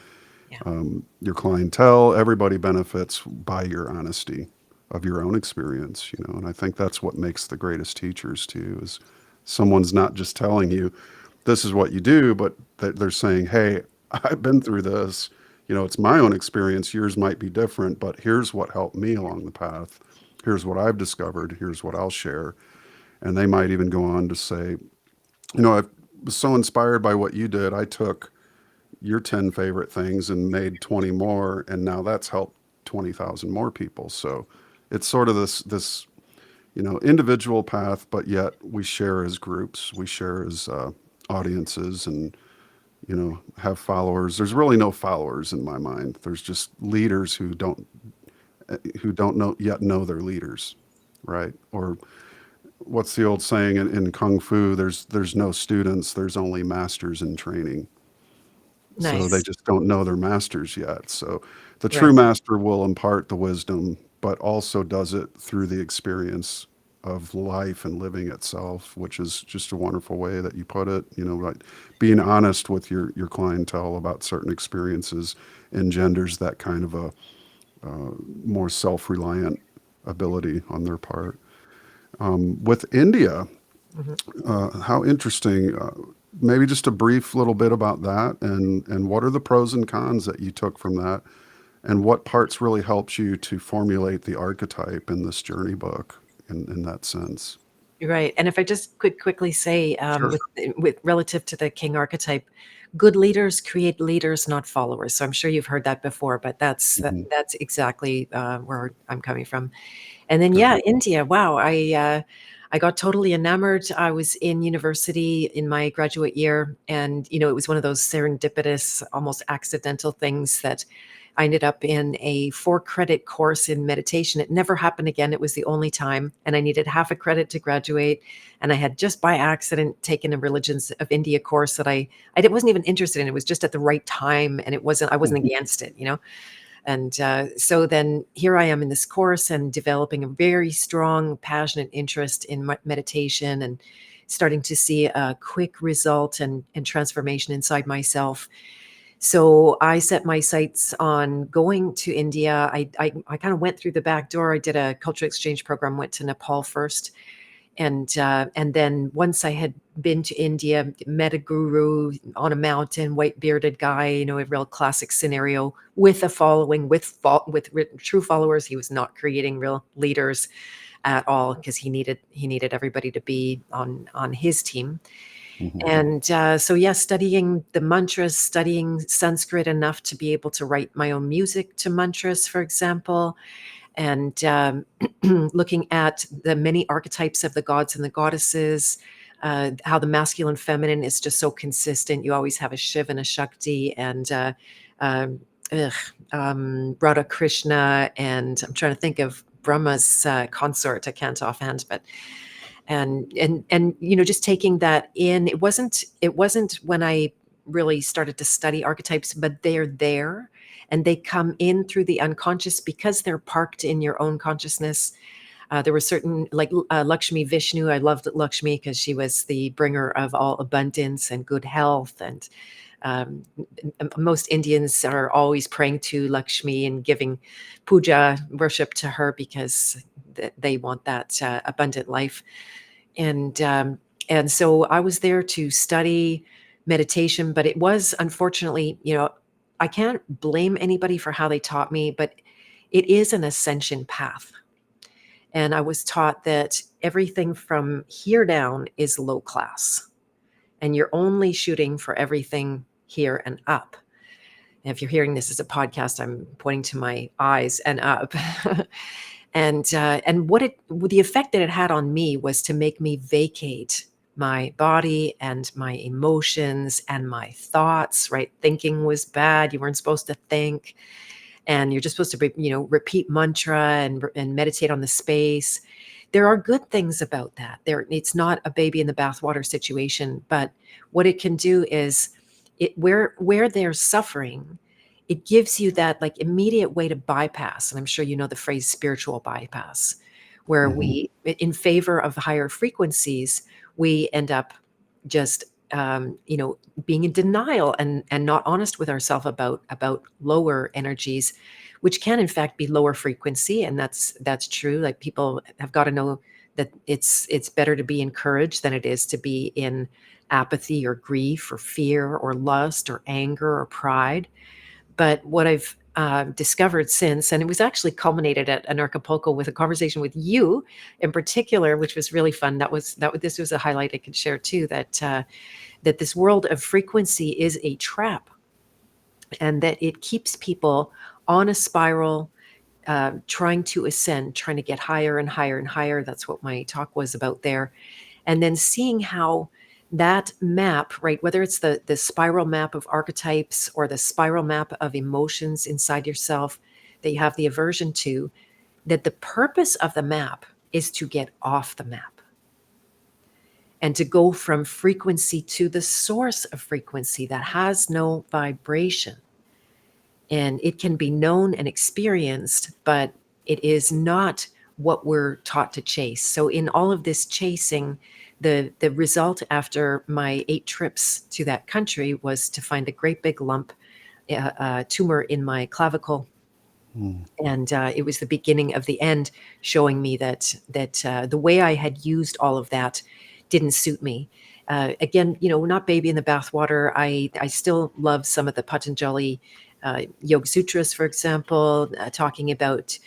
Yeah. your clientele, everybody benefits by your honesty of your own experience, and I think that's what makes the greatest teachers too, is someone's not just telling you this is what you do, but they're saying, hey, I've been through this, it's my own experience, yours might be different, but here's what helped me along the path, here's what I've discovered, here's what I'll share. And they might even go on to say, I was so inspired by what you did, I took your 10 favorite things and made 20 more, and now that's helped 20,000 more people. So it's sort of this individual path, but yet we share as groups, we share as audiences, and have followers. There's really no followers in my mind. There's just leaders who don't know they're leaders, right? Or what's the old saying in kung fu, there's no students, there's only masters in training. So they Nice. just don't know their masters yet. So the true Right. master will impart the wisdom, but also does it through the experience of life and living itself, which is just a wonderful way that you put it. Like being honest with your clientele about certain experiences engenders that kind of a more self-reliant ability on their part. With India, Mhm. how interesting. Maybe just a brief little bit about that, and what are the pros and cons that you took from that, and what parts really helped you to formulate the archetype in this journey book in that sense. Right. And if I just quickly say, Sure. with relative to the king archetype, good leaders create leaders, not followers. So I'm sure you've heard that before, but Hmm. that's exactly where I'm coming from. And then Good. yeah, India. Wow, I got totally enamored. I was in university in my graduate year, and it was one of those serendipitous, almost accidental things that I ended up in a 4 credit course in meditation. It never happened again. It was the only time, and I needed half a credit to graduate. And I had just by accident taken a Religions of India course that I wasn't even interested in. It was just at the right time, and I wasn't Mhm. against it. And so then here I am in this course and developing a very strong, passionate interest in meditation, and starting to see a quick result and transformation inside myself. So I set my sights on going to India. I kind of went through the back door. I did a cultural exchange program, went to Nepal first, and then once I had been to India, met a guru on a mountain, white bearded guy, a real classic scenario with a following, with true followers. He was not creating real leaders at all because he needed everybody to be on his team. Mhm. And so yeah, studying the mantras, studying Sanskrit enough to be able to write my own music to mantras, for example, and looking at the many archetypes of the gods and the goddesses, how the masculine feminine is just so consistent. You always have a Shiv and a Shakti, and um, ugh, Radha Krishna, and I'm trying to think of Brahma's consort. I can't offhand, but And just taking that in. It wasn't when I really started to study archetypes, but they're there, and they come in through the unconscious because they're parked in your own consciousness. There were certain, like Lakshmi Vishnu. I loved Lakshmi because she was the bringer of all abundance and good health. And um, most Indians are always praying to Lakshmi and giving puja worship to her because they want that abundant life. And so I was there to study meditation, but it was, unfortunately, I can't blame anybody for how they taught me, but it is an ascension path. And I was taught that everything from here down is low class, and you're only shooting for everything here and up. And if you're hearing this as a podcast, I'm pointing to my eyes and up. And the effect that it had on me was to make me vacate my body and my emotions and my thoughts. Right, thinking was bad. You weren't supposed to think, and you're just supposed to repeat mantra and meditate on the space. There are good things about that. It's not a baby in the bathwater situation, but what it can do is, where there's suffering, it gives you that like immediate way to bypass. And I'm sure you know the phrase spiritual bypass, where Mhm. we, in favor of higher frequencies, we end up just being in denial and not honest with ourselves about lower energies, which can in fact be lower frequency. And that's true. Like, people have got to know that it's better to be encouraged than it is to be in apathy or grief or fear or lust or anger or pride. But what I've discovered since, and it was actually culminated at an Acapulco with a conversation with you in particular, which was really fun. This was a highlight I could share too. That this world of frequency is a trap, and that it keeps people on a spiral, trying to ascend, trying to get higher and higher and higher. That's what my talk was about there. And then seeing how that map, right, whether it's the spiral map of archetypes or the spiral map of emotions inside yourself that you have the aversion to, that the purpose of the map is to get off the map and to go from frequency to the source of frequency that has no vibration. And it can be known and experienced, but it is not what we're taught to chase. So in all of this chasing, the result after my 8 trips to that country was to find a great big lump, tumor in my clavicle. Mm. And it was the beginning of the end, showing me that the way I had used all of that didn't suit me. Again, not baby in the bathwater. I still love some of the Patanjali Yoga Sutras, for example, talking about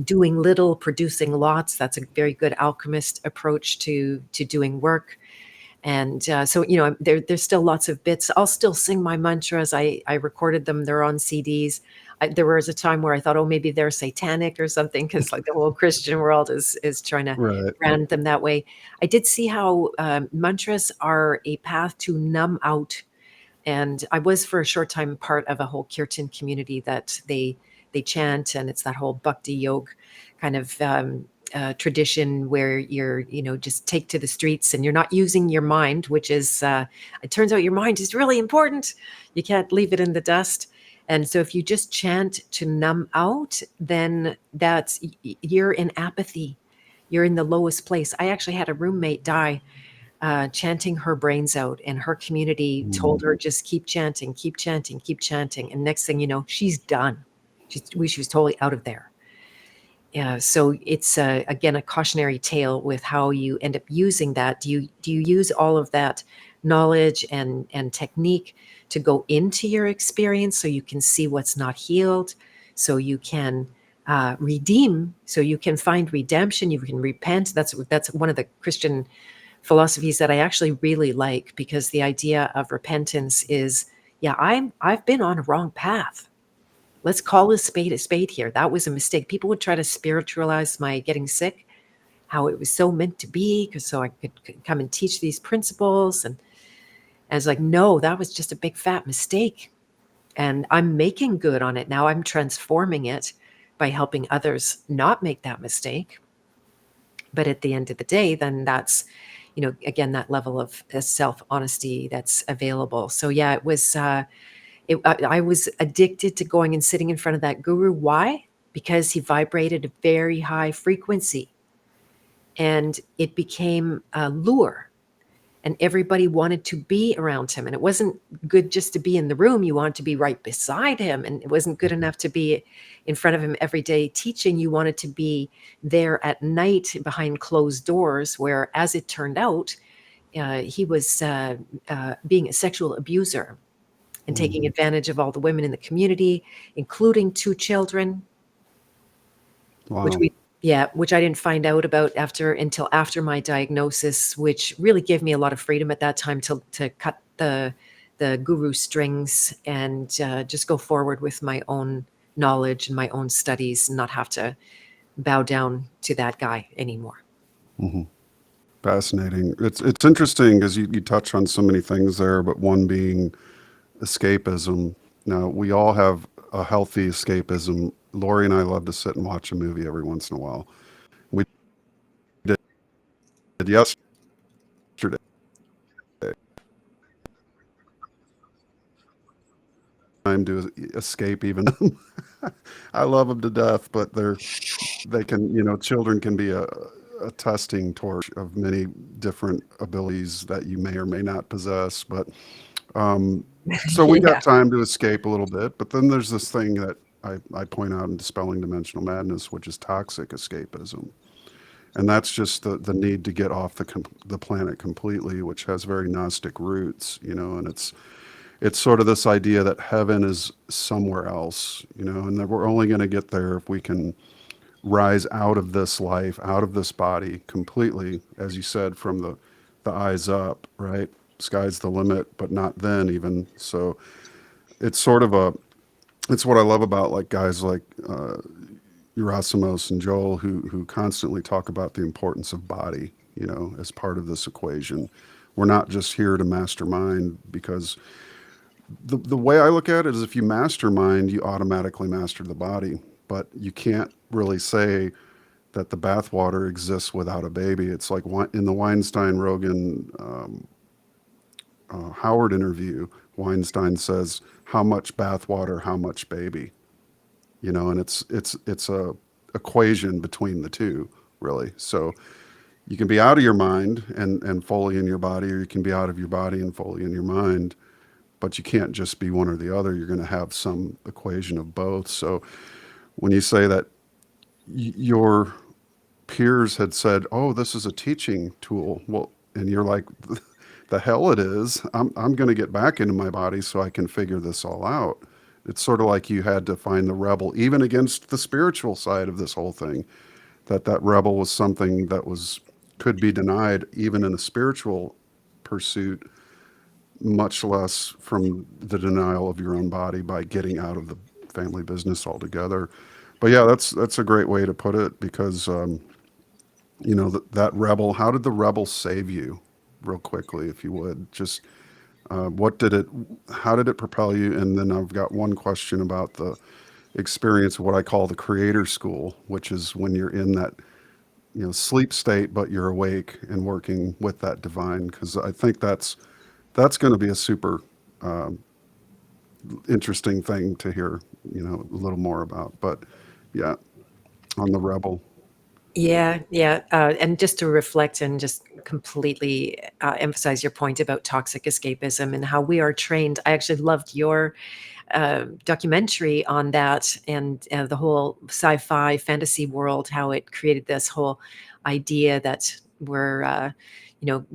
doing little, producing lots. That's a very good alchemist approach to doing work. And so, there's still lots of bits. I'll still sing my mantras. I recorded them. They're on CDs. There was a time where I thought, oh, maybe they're satanic or something, because like the whole Christian world is trying to Right. brand them that way. I did see how mantras are a path to numb out. And I was for a short time part of a whole kirtan community that they chant, and it's that whole bhakti yoga kind of tradition where you're just take to the streets and you're not using your mind, which is it turns out your mind is really important. You can't leave it in the dust. And so if you just chant to numb out, then you're in apathy. You're in the lowest place. I actually had a roommate die chanting her brains out, and her community told Mm. her, just keep chanting, keep chanting, keep chanting. And next thing you know, she's done. She was totally out of there. Yeah, so it's again a cautionary tale with how you end up using that. Do you use all of that knowledge and technique to go into your experience so you can see what's not healed, so you can redeem, so you can find redemption, you can repent. That's one of the Christian philosophies that I actually really like, because the idea of repentance is, yeah, I've been on a wrong path. Let's call a spade here. That was a mistake. People would try to spiritualize my getting sick, how it was so meant to be, because so I could come and teach these principles. And I was like, no, that was just a big fat mistake. And I'm making good on it now. I'm transforming it by helping others not make that mistake. But at the end of the day, then that's, again, that level of self honesty that's available. So yeah, it was. I was addicted to going and sitting in front of that guru. Why? Because he vibrated a very high frequency, and it became a lure, and everybody wanted to be around him. And it wasn't good just to be in the room. You wanted to be right beside him. And it wasn't good enough to be in front of him every day teaching. You wanted to be there at night behind closed doors, where, as it turned out, he was being a sexual abuser and taking advantage of all the women in the community, including 2 children, which Wow. we which I didn't find out about until after my diagnosis, which really gave me a lot of freedom at that time to cut the guru strings and just go forward with my own knowledge and my own studies, and not have to bow down to that guy anymore. Hmm. Fascinating. It's interesting because you touch on so many things there, but one being escapism. Now, we all have a healthy escapism. Lori and I love to sit and watch a movie every once in a while. We did yesterday. Time to escape even. I love them to death, but they can, children can be a testing torch of many different abilities that you may or may not possess. But so we Yeah. got time to escape a little bit, but then there's this thing that I point out in Dispelling Dimensional Madness, which is toxic escapism. And that's just the need to get off the planet completely, which has very Gnostic roots, and it's sort of this idea that heaven is somewhere else, and that we're only going to get there if we can rise out of this life, out of this body completely, as you said, from the eyes up, right? Sky's the limit, but not then even. So it's sort of it's what I love about like guys like Yerasimos and Joel who constantly talk about the importance of body, as part of this equation. We're not just here to mastermind, because the way I look at it is if you mastermind, you automatically master the body, but you can't really say that the bathwater exists without a baby. It's like in the Weinstein Rogan Howard interview, Weinstein says, "How much bathwater, how much baby?" And it's a equation between the two, really. So you can be out of your mind and fully in your body, or you can be out of your body and fully in your mind. But you can't just be one or the other. You're going to have some equation of both. So when you say that your peers had said, "Oh, this is a teaching tool," well, and you're like, "The hell it is! I'm going to get back into my body so I can figure this all out." It's sort of like you had to find the rebel, even against the spiritual side of this whole thing. That rebel was something that could be denied, even in a spiritual pursuit, much less from the denial of your own body by getting out of the family business altogether. But yeah, that's a great way to put it, because that rebel. How did the rebel save you, real quickly, if you would? Just what did it? How did it propel you? And then I've got one question about the experience of what I call the creator school, which is when you're in that sleep state, but you're awake and working with that divine. Because I think that's going to be a super interesting thing to hear, a little more about. But yeah, on the rebel. Yeah. And just to reflect and just completely emphasize your point about toxic escapism and how we are trained. I actually loved your documentary on that, and the whole sci-fi fantasy world, how it created this whole idea that we're, you know,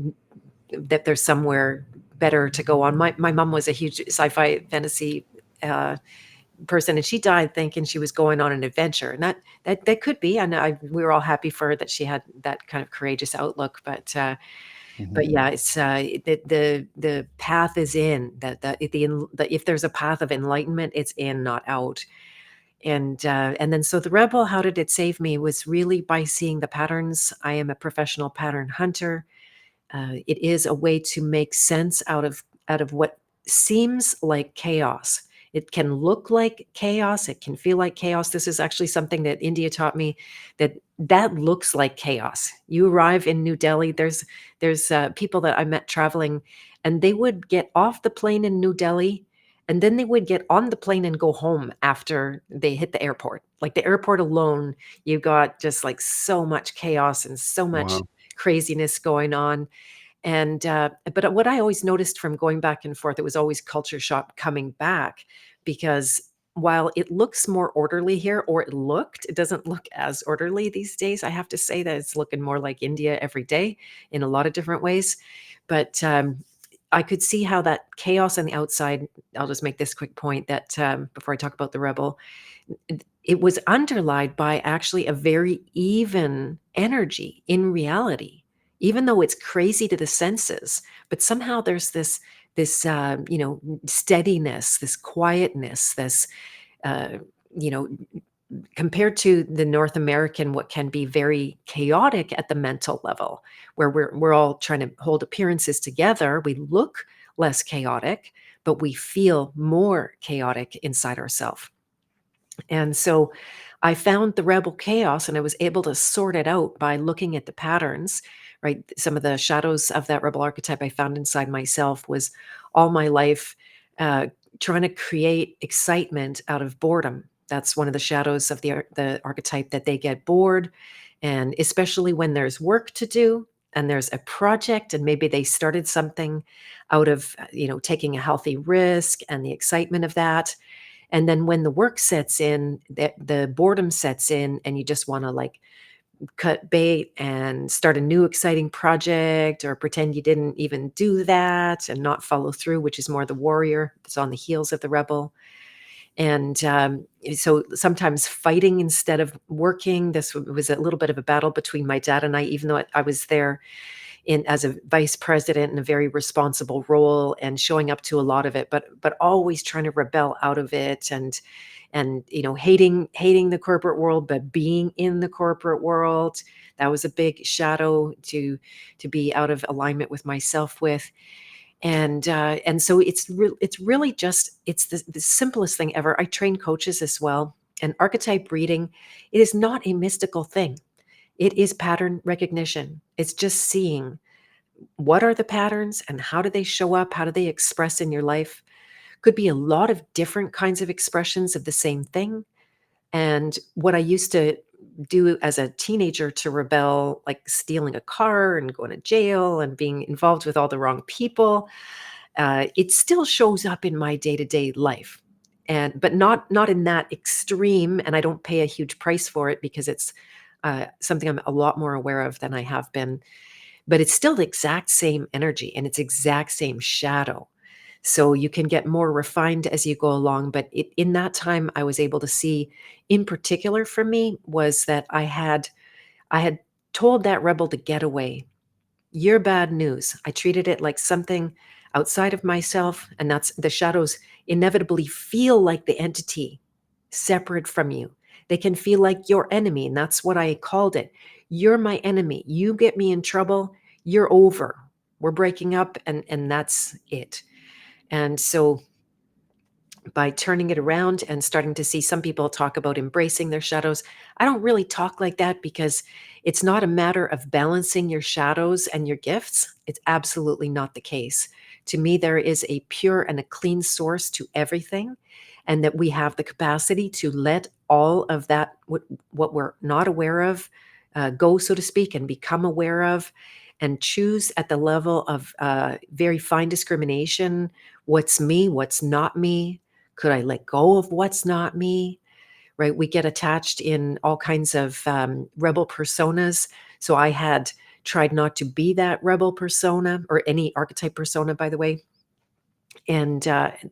that there's somewhere better to go on. My mom was a huge sci-fi fantasy uh, person, and she died thinking she was going on an adventure, and that could be. And we were all happy for her that she had that kind of courageous outlook. But Mhm. yeah, it's the path is in that if there's a path of enlightenment, it's in, not out. And then so the rebel, how did it save me? Was really by seeing the patterns. I am a professional pattern hunter. It is a way to make sense out of what seems like chaos. It can look like chaos. It can feel like chaos. This is actually something that India taught me, that looks like chaos. You arrive in New Delhi. There's people that I met traveling, and they would get off the plane in New Delhi, and then they would get on the plane and go home after they hit the airport. Like the airport alone, you got just like so much chaos and so much Wow. craziness going on. And but what I always noticed from going back and forth, it was always culture shock coming back, because while it looks more orderly here, or it doesn't look as orderly these days. I have to say that it's looking more like India every day in a lot of different ways. But I could see how that chaos on the outside. I'll just make this quick point that before I talk about the rebel, it was underlined by actually a very even energy in reality, even though it's crazy to the senses. But somehow there's this steadiness, this quietness, this uh, you know compared to the North American, what can be very chaotic at the mental level, where we're all trying to hold appearances together. We look less chaotic, but we feel more chaotic inside ourselves. And so I found the rebel chaos, and I was able to sort it out by looking at the patterns, right? Some of the shadows of that rebel archetype I found inside myself was all my life uh, trying to create excitement out of boredom. That's one of the shadows of the archetype, that they get bored. And especially when there's work to do and there's a project, and maybe they started something out of, taking a healthy risk and the excitement of that, and then when the work sets in, the boredom sets in, and you just want to like cut bait and start a new exciting project, or pretend you didn't even do that and not follow through, which is more the warrior that's on the heels of the rebel. And so sometimes fighting instead of working. This was a little bit of a battle between my dad and I, even though I was there in as a vice president in a very responsible role and showing up to a lot of it, but always trying to rebel out of it, and hating the corporate world, but being in the corporate world. That was a big shadow to be out of alignment with myself with. And so it's really just, it's the simplest thing ever. I train coaches as well, and archetype reading, it is not a mystical thing. It is pattern recognition. It's just seeing what are the patterns and how do they show up? How do they express in your life? Could be a lot of different kinds of expressions of the same thing. And what I used to do as a teenager to rebel, like stealing a car and going to jail and being involved with all the wrong people, it still shows up in my day-to-day life. But not in that extreme, and I don't pay a huge price for it, because it's something I'm a lot more aware of than I have been. But it's still the exact same energy, and it's exact same shadow. So you can get more refined as you go along. But in that time, I was able to see, in particular for me, was that I had told that rebel to get away. You're bad news. I treated it like something outside of myself, and that's the shadows inevitably feel like the entity separate from you. They can feel like your enemy, and that's what I called it. You're my enemy. You get me in trouble, you're over. We're breaking up, and that's it. And so by turning it around and starting to see, some people talk about embracing their shadows. I don't really talk like that, because it's not a matter of balancing your shadows and your gifts. It's absolutely not the case. To me, there is a pure and a clean source to everything, and that we have the capacity to let all of that, what we're not aware of, go, so to speak, and become aware of, and choose at the level of very fine discrimination. What's me? What's not me? Could I let go of what's not me? Right? We get attached in all kinds of rebel personas. So I had tried not to be that rebel persona, or any archetype persona, by the way. And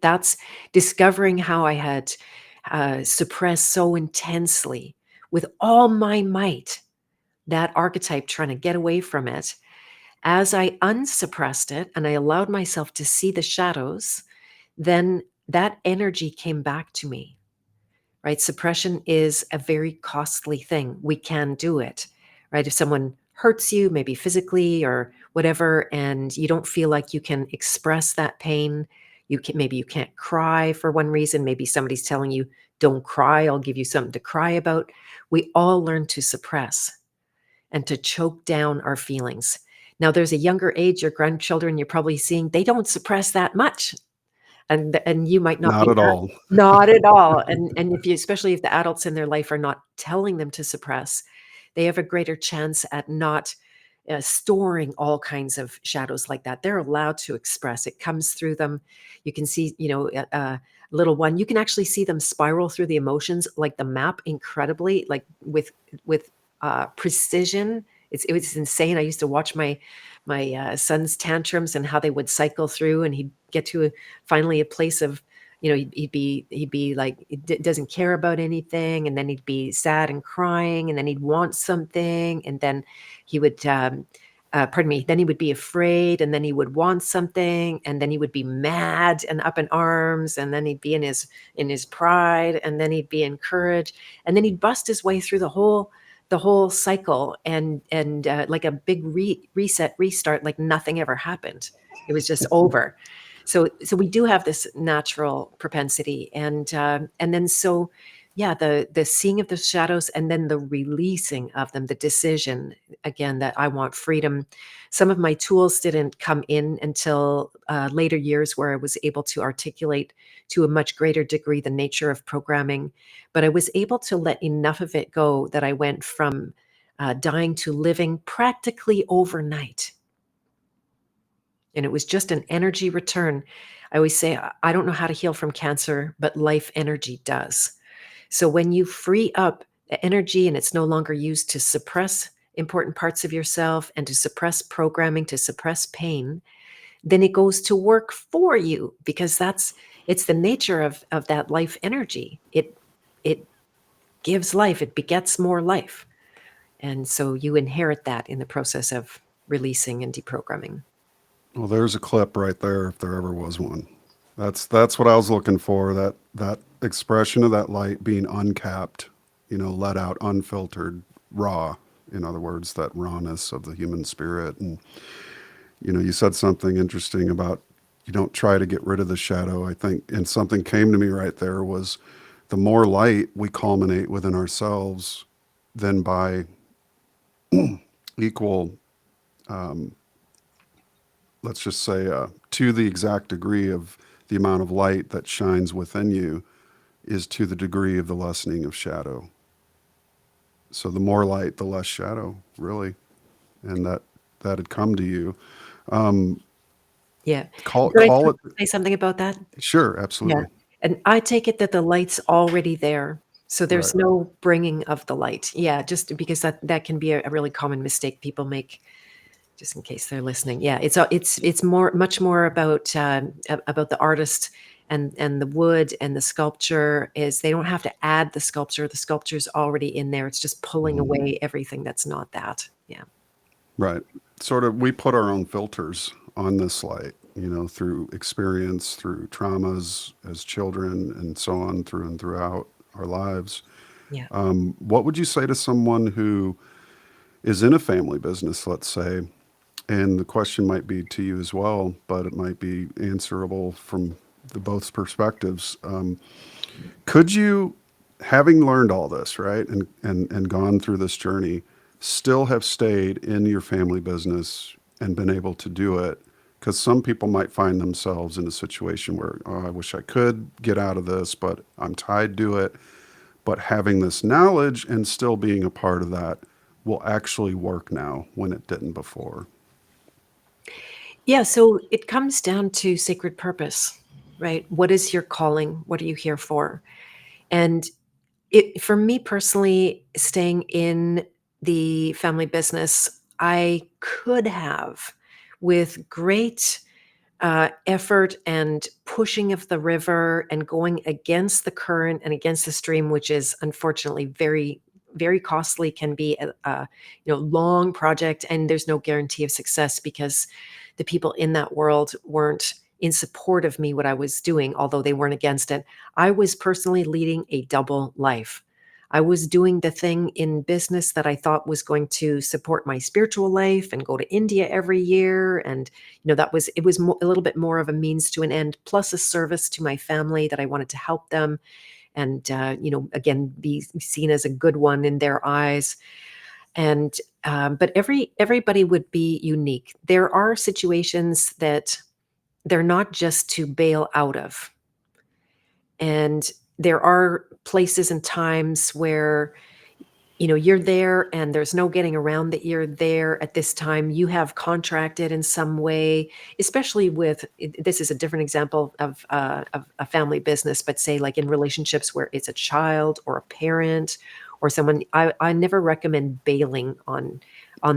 that's discovering how I had suppressed so intensely, with all my might, that archetype, trying to get away from it. As I unsuppressed it and I allowed myself to see the shadows, then that energy came back to me, right? Suppression is a very costly thing. We can do it, right? If someone hurts you, maybe physically or whatever, and you don't feel like you can express that pain, maybe you can't cry for one reason. Maybe somebody's telling you, don't cry, I'll give you something to cry about. We all learn to suppress and to choke down our feelings. Now, there's a younger age, your grandchildren, you're probably seeing, they don't suppress that much. And you might not Not be at all. not at all. And if you, especially if the adults in their life are not telling them to suppress, they have a greater chance at not storing all kinds of shadows like that. They're allowed to express. It comes through them. You can see, a little one. You can actually see them spiral through the emotions, like the map, incredibly, like with precision. It was insane. I used to watch my son's tantrums and how they would cycle through, and he'd get to finally a place of, he'd be like, doesn't care about anything, and then he'd be sad and crying, and then he'd want something, and then he would pardon me, then he would be afraid, and then he would want something, and then he would be mad and up in arms, and then he'd be in his pride, and then he'd be in courage, and then he'd bust his way through the whole cycle, and like a big reset restart, like nothing ever happened. It was just over. So we do have this natural propensity, and then so yeah, the seeing of the shadows, and then the releasing of them, the decision again that I want freedom. Some of my tools didn't come in until later years, where I was able to articulate to a much greater degree the nature of programming, but I was able to let enough of it go that I went from dying to living practically overnight. And it was just an energy return. I always say, I don't know how to heal from cancer, but life energy does. So when you free up the energy and it's no longer used to suppress important parts of yourself and to suppress programming, to suppress pain, then it goes to work for you, because it's the nature of that life energy. It gives life, it begets more life. And so you inherit that in the process of releasing and deprogramming. Well, there's a clip right there, if there ever was one. That's what I was looking for. That expression of that light being uncapped, let out, unfiltered, raw. In other words, that rawness of the human spirit. And you said something interesting about you don't try to get rid of the shadow. I think, and something came to me right there, was the more light we culminate within ourselves, then by equal, let's just say, to the exact degree of the amount of light that shines within you, is to the degree of the lessening of shadow. So the more light, the less shadow, really. And that had come to you. Yeah. Call Could I it. say something about that? Sure, Yeah. absolutely. And I take it that the light's already there. So there's Right. no bringing of the light. Yeah, just because that can be a really common mistake people make, just in case they're listening. Yeah, it's much more about the artist and the wood and the sculpture. Is they don't have to add the sculpture. The sculpture's already in there. It's just pulling away everything that's not that. Yeah. Right. Sort of, we put our own filters on this light, through experience, through traumas as children, and so on, through and throughout our lives. Yeah. What would you say to someone who is in a family business, let's say, and the question might be to you as well, but it might be answerable from the both perspectives. Could you, having learned all this, right, and gone through this journey, still have stayed in your family business and been able to do it? Because some people might find themselves in a situation where, oh, I wish I could get out of this, but I'm tied to it. But having this knowledge and still being a part of that will actually work now when it didn't before. Yeah, so it comes down to sacred purpose, right? What is your calling? What are you here for? And for me personally, staying in the family business, I could have, with great effort and pushing of the river and going against the current and against the stream, which is unfortunately very, very costly, can be a long project, and there's no guarantee of success because the people in that world weren't in support of me, what I was doing, although they weren't against it. I was personally leading a double life. I was doing the thing in business that I thought was going to support my spiritual life and go to India every year. And, it was a little bit more of a means to an end, plus a service to my family that I wanted to help them and, again, be seen as a good one in their eyes. And, but everybody would be unique. There are situations that they're not just to bail out of. And there are places and times where, you're there and there's no getting around that you're there at this time. You have contracted in some way, especially this is a different example of a family business, but say like in relationships where it's a child or a parent or someone, I never recommend bailing on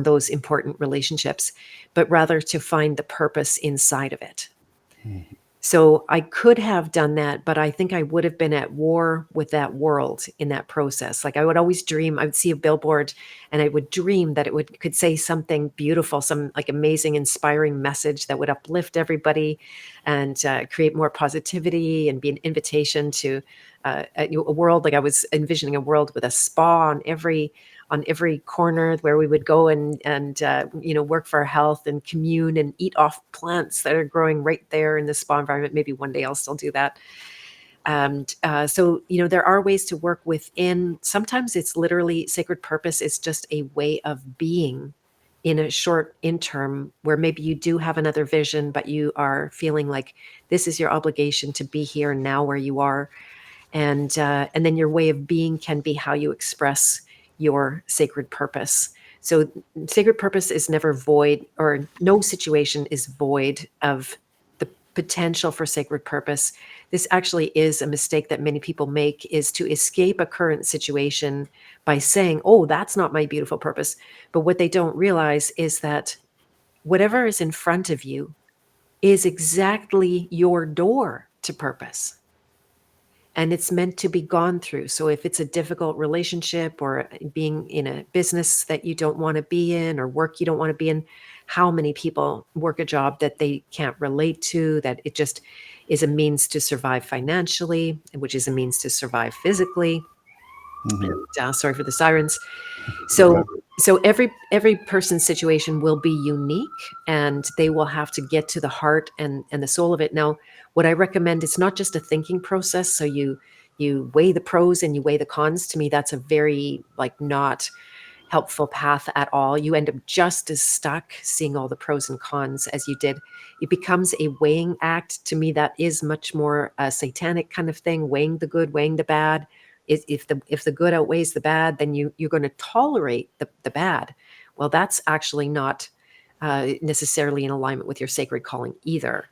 those important relationships, but rather to find the purpose inside of it. So I could have done that, but I think I would have been at war with that world in that process. Like I would always dream, I would see a billboard and I would dream that could say something beautiful, some like amazing, inspiring message that would uplift everybody and create more positivity and be an invitation to a world. Like I was envisioning a world with a spa on every corner where we would go and work for our health and commune and eat off plants that are growing right there in the spa environment. Maybe one day I'll still do that. And so there are ways to work within. Sometimes it's literally sacred purpose is just a way of being in a short interim where maybe you do have another vision, but you are feeling like this is your obligation to be here now where you are. And then your way of being can be how you express your sacred purpose. So sacred purpose is never void, or no situation is void of the potential for sacred purpose. This actually is a mistake that many people make, is to escape a current situation by saying, oh, that's not my beautiful purpose. But what they don't realize is that whatever is in front of you is exactly your door to purpose. And it's meant to be gone through. So if it's a difficult relationship or being in a business that you don't want to be in or work you don't want to be in, how many people work a job that they can't relate to, that it just is a means to survive financially, which is a means to survive physically. And, sorry for the sirens. So every person's situation will be unique, and they will have to get to the heart and the soul of it. Now, what I recommend, it's not just a thinking process. So you weigh the pros and you weigh the cons. To me, that's a very not helpful path at all. You end up just as stuck seeing all the pros and cons as you did. It becomes a weighing act. To me, that is much more a satanic kind of thing, weighing the good, weighing the bad. If the good outweighs the bad, then you're going to tolerate the bad. Well, that's actually not necessarily in alignment with your sacred calling either.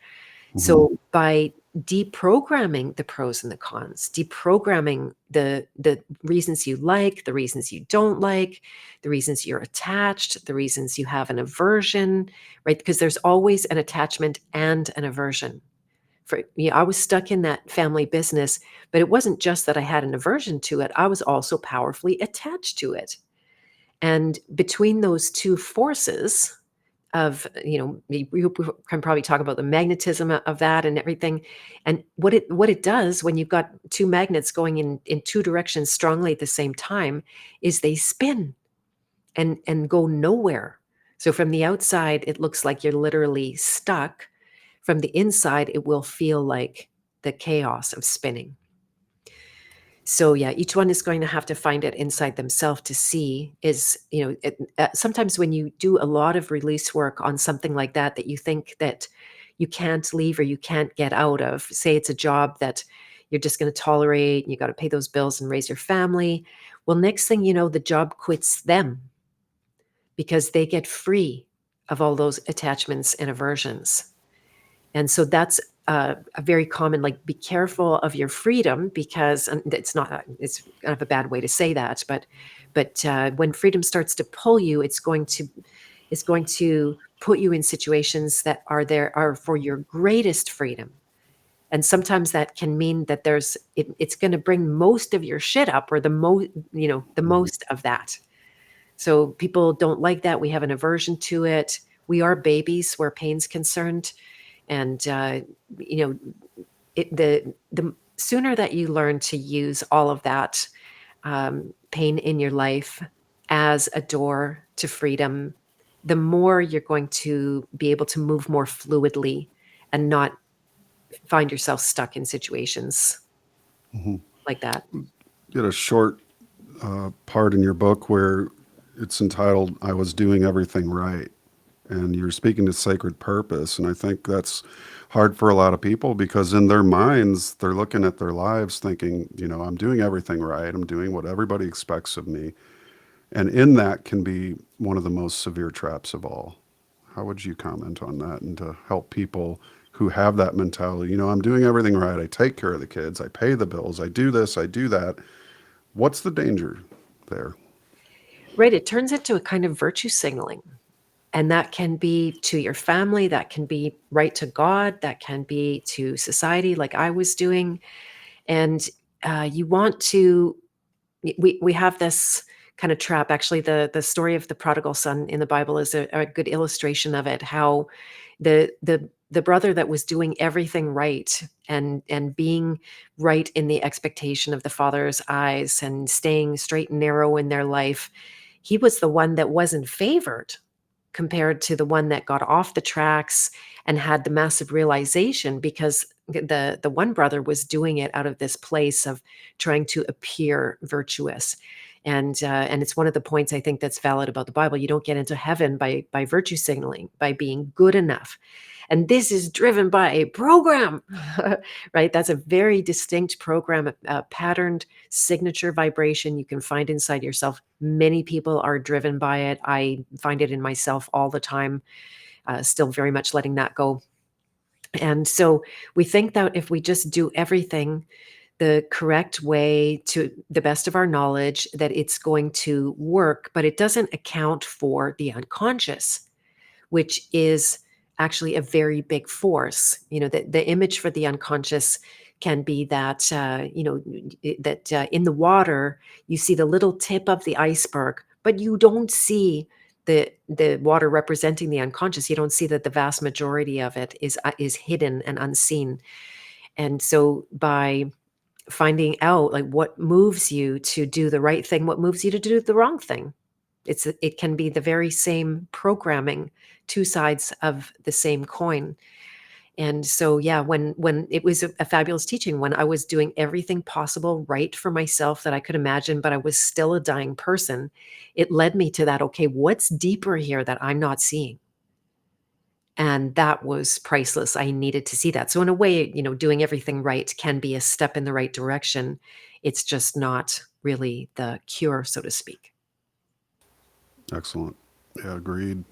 So by deprogramming the pros and the cons, deprogramming the reasons you like, the reasons you don't like, the reasons you're attached, the reasons you have an aversion, right? Because there's always an attachment and an aversion. I was stuck in that family business, but it wasn't just that I had an aversion to it. I was also powerfully attached to it. And between those two forces of, we can probably talk about the magnetism of that and everything. And what it does when you've got two magnets going in two directions strongly at the same time is they spin and go nowhere. So from the outside, it looks like you're literally stuck. From the inside, it will feel like the chaos of spinning. So yeah, each one is going to have to find it inside themselves to see sometimes when you do a lot of release work on something like that you think that you can't leave or you can't get out of, say it's a job that you're just going to tolerate and you got to pay those bills and raise your family. Well, next thing you know, the job quits them because they get free of all those attachments and aversions. And so that's a very common, be careful of your freedom, because it's kind of a bad way to say that, but when freedom starts to pull you, it's going to put you in situations that are for your greatest freedom. And sometimes that can mean that it's going to bring most of your shit up, or the most of that. So people don't like that. We have an aversion to it. We are babies where pain's concerned. And, the sooner that you learn to use all of that pain in your life as a door to freedom, the more you're going to be able to move more fluidly and not find yourself stuck in situations like that. You had a short part in your book where it's entitled, I Was Doing Everything Right. And you're speaking to sacred purpose. And I think that's hard for a lot of people because in their minds, they're looking at their lives thinking, I'm doing everything right. I'm doing what everybody expects of me. And in that can be one of the most severe traps of all. How would you comment on that and to help people who have that mentality? I'm doing everything right. I take care of the kids. I pay the bills. I do this. I do that. What's the danger there? Right. It turns into a kind of virtue signaling. And that can be to your family, that can be right to God, that can be to society, like I was doing. And you want to, we have this kind of trap. Actually, the story of the prodigal son in the Bible is a good illustration of it. How the brother that was doing everything right and being right in the expectation of the father's eyes and staying straight and narrow in their life, he was the one that wasn't favored compared to the one that got off the tracks and had the massive realization, because the one brother was doing it out of this place of trying to appear virtuous. And it's one of the points I think that's valid about the Bible. You don't get into heaven by virtue signaling, by being good enough. And this is driven by a program, right? That's a very distinct program, a patterned signature vibration you can find inside yourself. Many people are driven by it. I find it in myself all the time, still very much letting that go. And so we think that if we just do everything the correct way to the best of our knowledge, that it's going to work, but it doesn't account for the unconscious, which is actually a very big force. The image for the unconscious can be that, in the water, you see the little tip of the iceberg, but you don't see the water representing the unconscious. You don't see that the vast majority of it is hidden and unseen. And so by finding out like what moves you to do the right thing, what moves you to do the wrong thing, it can be the very same programming, two sides of the same coin. And so, yeah, when it was a fabulous teaching, when I was doing everything possible right for myself that I could imagine, but I was still a dying person, it led me to that, okay, what's deeper here that I'm not seeing? And that was priceless. I needed to see that. So in a way, doing everything right can be a step in the right direction. It's just not really the cure, so to speak. Excellent. Yeah, agreed.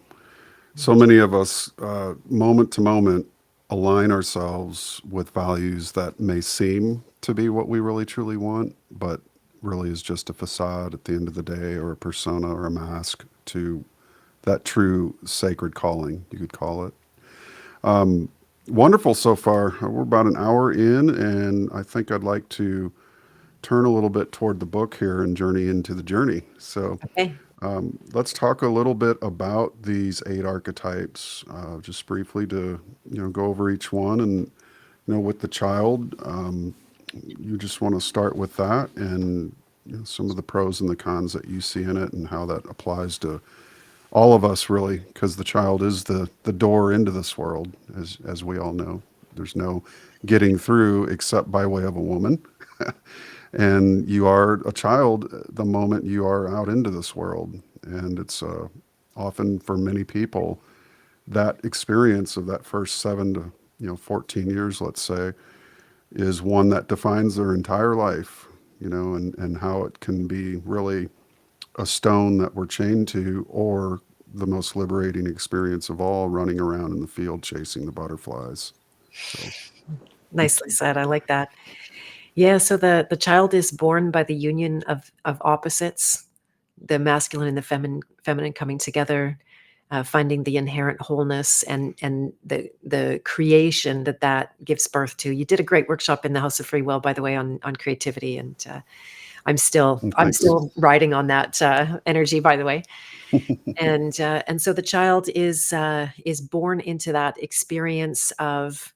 So many of us, moment to moment, align ourselves with values that may seem to be what we really truly want, but really is just a facade at the end of the day, or a persona or a mask to that true sacred calling, you could call it. Wonderful so far. We're about an hour in, and I think I'd like to turn a little bit toward the book here and journey into the journey. So Okay. let's talk a little bit about these 8 archetypes, just briefly to go over each one. And with the child, you just want to start with that and some of the pros and the cons that you see in it, and how that applies to all of us, really, because the child is the door into this world, as we all know. There's no getting through except by way of a woman. And you are a child the moment you are out into this world. And it's often for many people, that experience of that first 7 to 14 years, let's say, is one that defines their entire life, and how it can be really a stone that we're chained to, or the most liberating experience of all, running around in the field chasing the butterflies. So, Nicely said. I like that. Yeah, so the child is born by the union of opposites, the masculine and the feminine coming together, finding the inherent wholeness and the creation that gives birth to. You did a great workshop in the House of Free Will, by the way, on creativity, and I'm thanks. still riding on that energy, by the way. And so the child is born into that experience of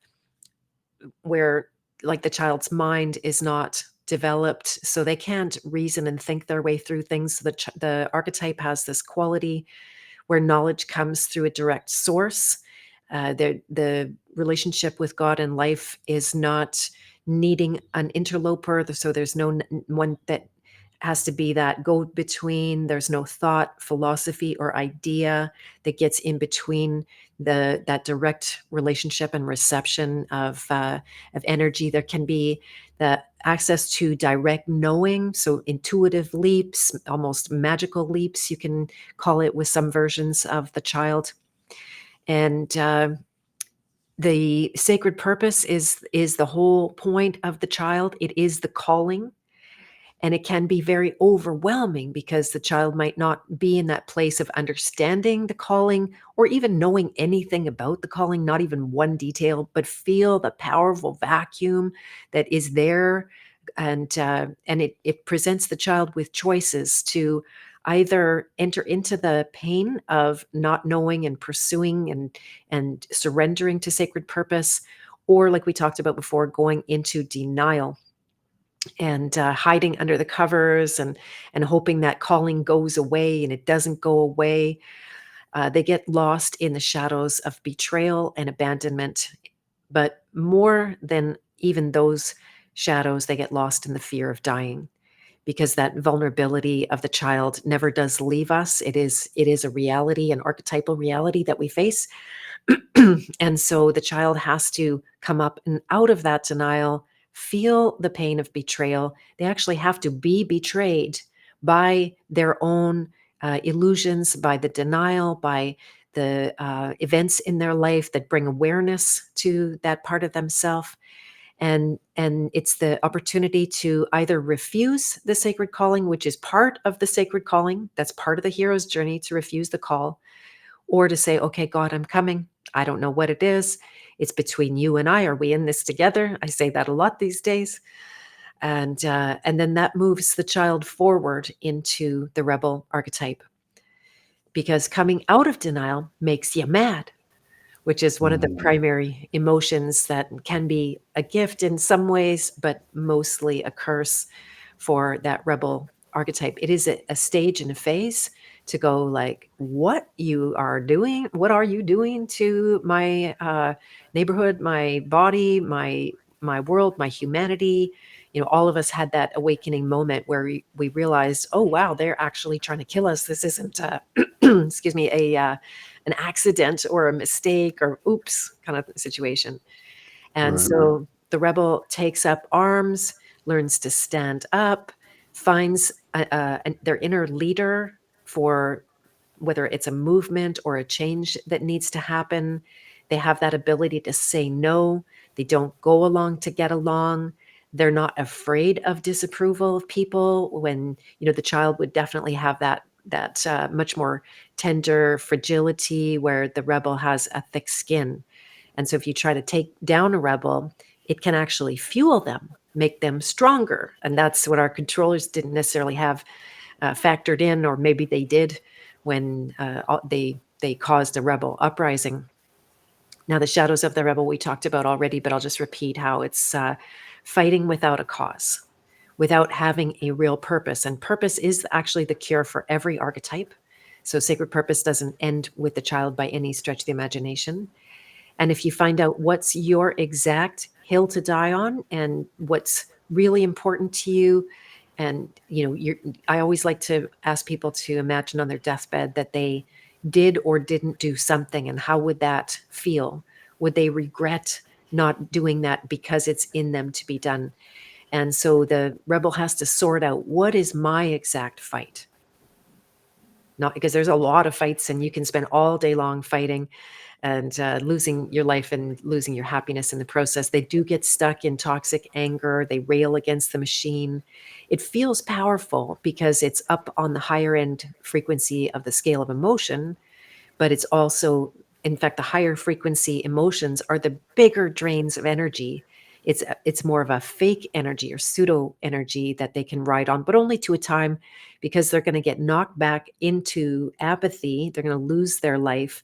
where, like, the child's mind is not developed, so they can't reason and think their way through things. So the archetype has this quality where knowledge comes through a direct source. The relationship with God and life is not needing an interloper. So there's no one that has to be that go between. There's no thought, philosophy, or idea that gets in between that direct relationship and reception of energy. There can be the access to direct knowing, so intuitive leaps, almost magical leaps, you can call it with some versions of the child. And the sacred purpose is the whole point of the child. It is the calling. And it can be very overwhelming because the child might not be in that place of understanding the calling or even knowing anything about the calling, not even one detail, but feel the powerful vacuum that is there. And it presents the child with choices to either enter into the pain of not knowing and pursuing and surrendering to sacred purpose, or like we talked about before, going into denial and hiding under the covers and hoping that calling goes away, and it doesn't go away. They get lost in the shadows of betrayal and abandonment. But more than even those shadows, they get lost in the fear of dying, because that vulnerability of the child never does leave us. It is a reality, an archetypal reality that we face. And so the child has to come up and out of that denial, feel the pain of betrayal. They actually have to be betrayed by their own illusions, by the denial, by the events in their life that bring awareness to that part of themselves. And it's the opportunity to either refuse the sacred calling, which is part of the sacred calling. That's part of the hero's journey, to refuse the call, or to say, okay, God, I'm coming. I don't know what it is. It's between you and I. Are we in this together? I say that a lot these days. And then that moves the child forward into the rebel archetype, because coming out of denial makes you mad, which is one of the primary emotions that can be a gift in some ways, but mostly a curse for that rebel archetype. It is a stage and a phase to go like, what are you doing to my neighborhood, my body, my world, my humanity? All of us had that awakening moment where we realized, oh wow, they're actually trying to kill us. This isn't excuse me, an accident or a mistake or oops kind of situation. And Right. so the rebel takes up arms, learns to stand up, finds their inner leader for whether it's a movement or a change that needs to happen. They have that ability to say no. They don't go along to get along. They're not afraid of disapproval of people, when the child would definitely have that much more tender fragility, where the rebel has a thick skin. And so if you try to take down a rebel, it can actually fuel them, make them stronger. And that's what our controllers didn't necessarily have factored in, or maybe they did when they caused a rebel uprising. Now, the shadows of the rebel we talked about already, but I'll just repeat how it's fighting without a cause, without having a real purpose. And purpose is actually the cure for every archetype. So sacred purpose doesn't end with the child by any stretch of the imagination. And if you find out what's your exact hill to die on and what's really important to you, and I always like to ask people to imagine on their deathbed that they did or didn't do something, and how would that feel? Would they regret not doing that because it's in them to be done? And so the rebel has to sort out, what is my exact fight? Not because there's a lot of fights and you can spend all day long fighting and losing your life and losing your happiness in the process. They do get stuck in toxic anger. They rail against the machine. It feels powerful because it's up on the higher end frequency of the scale of emotion, but it's also, in fact, the higher frequency emotions are the bigger drains of energy. It's more of a fake energy or pseudo energy that they can ride on, but only to a time, because they're going to get knocked back into apathy. They're going to lose their life,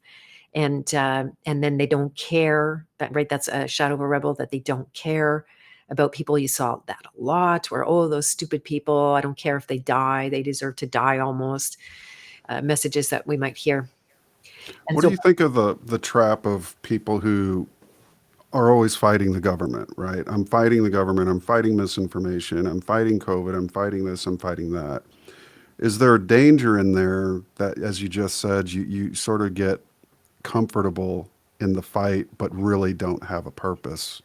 and then they don't care. That's a shadow of a rebel, that they don't care about people. You saw that a lot, where, oh, those stupid people, I don't care if they die, they deserve to die almost, messages that we might hear. And What do so, you think of the trap of people who are always fighting the government, right? I'm fighting the government, I'm fighting misinformation, I'm fighting COVID, I'm fighting this, I'm fighting that. Is there a danger in there that, as you just said, you sort of get comfortable in the fight, but really don't have a purpose?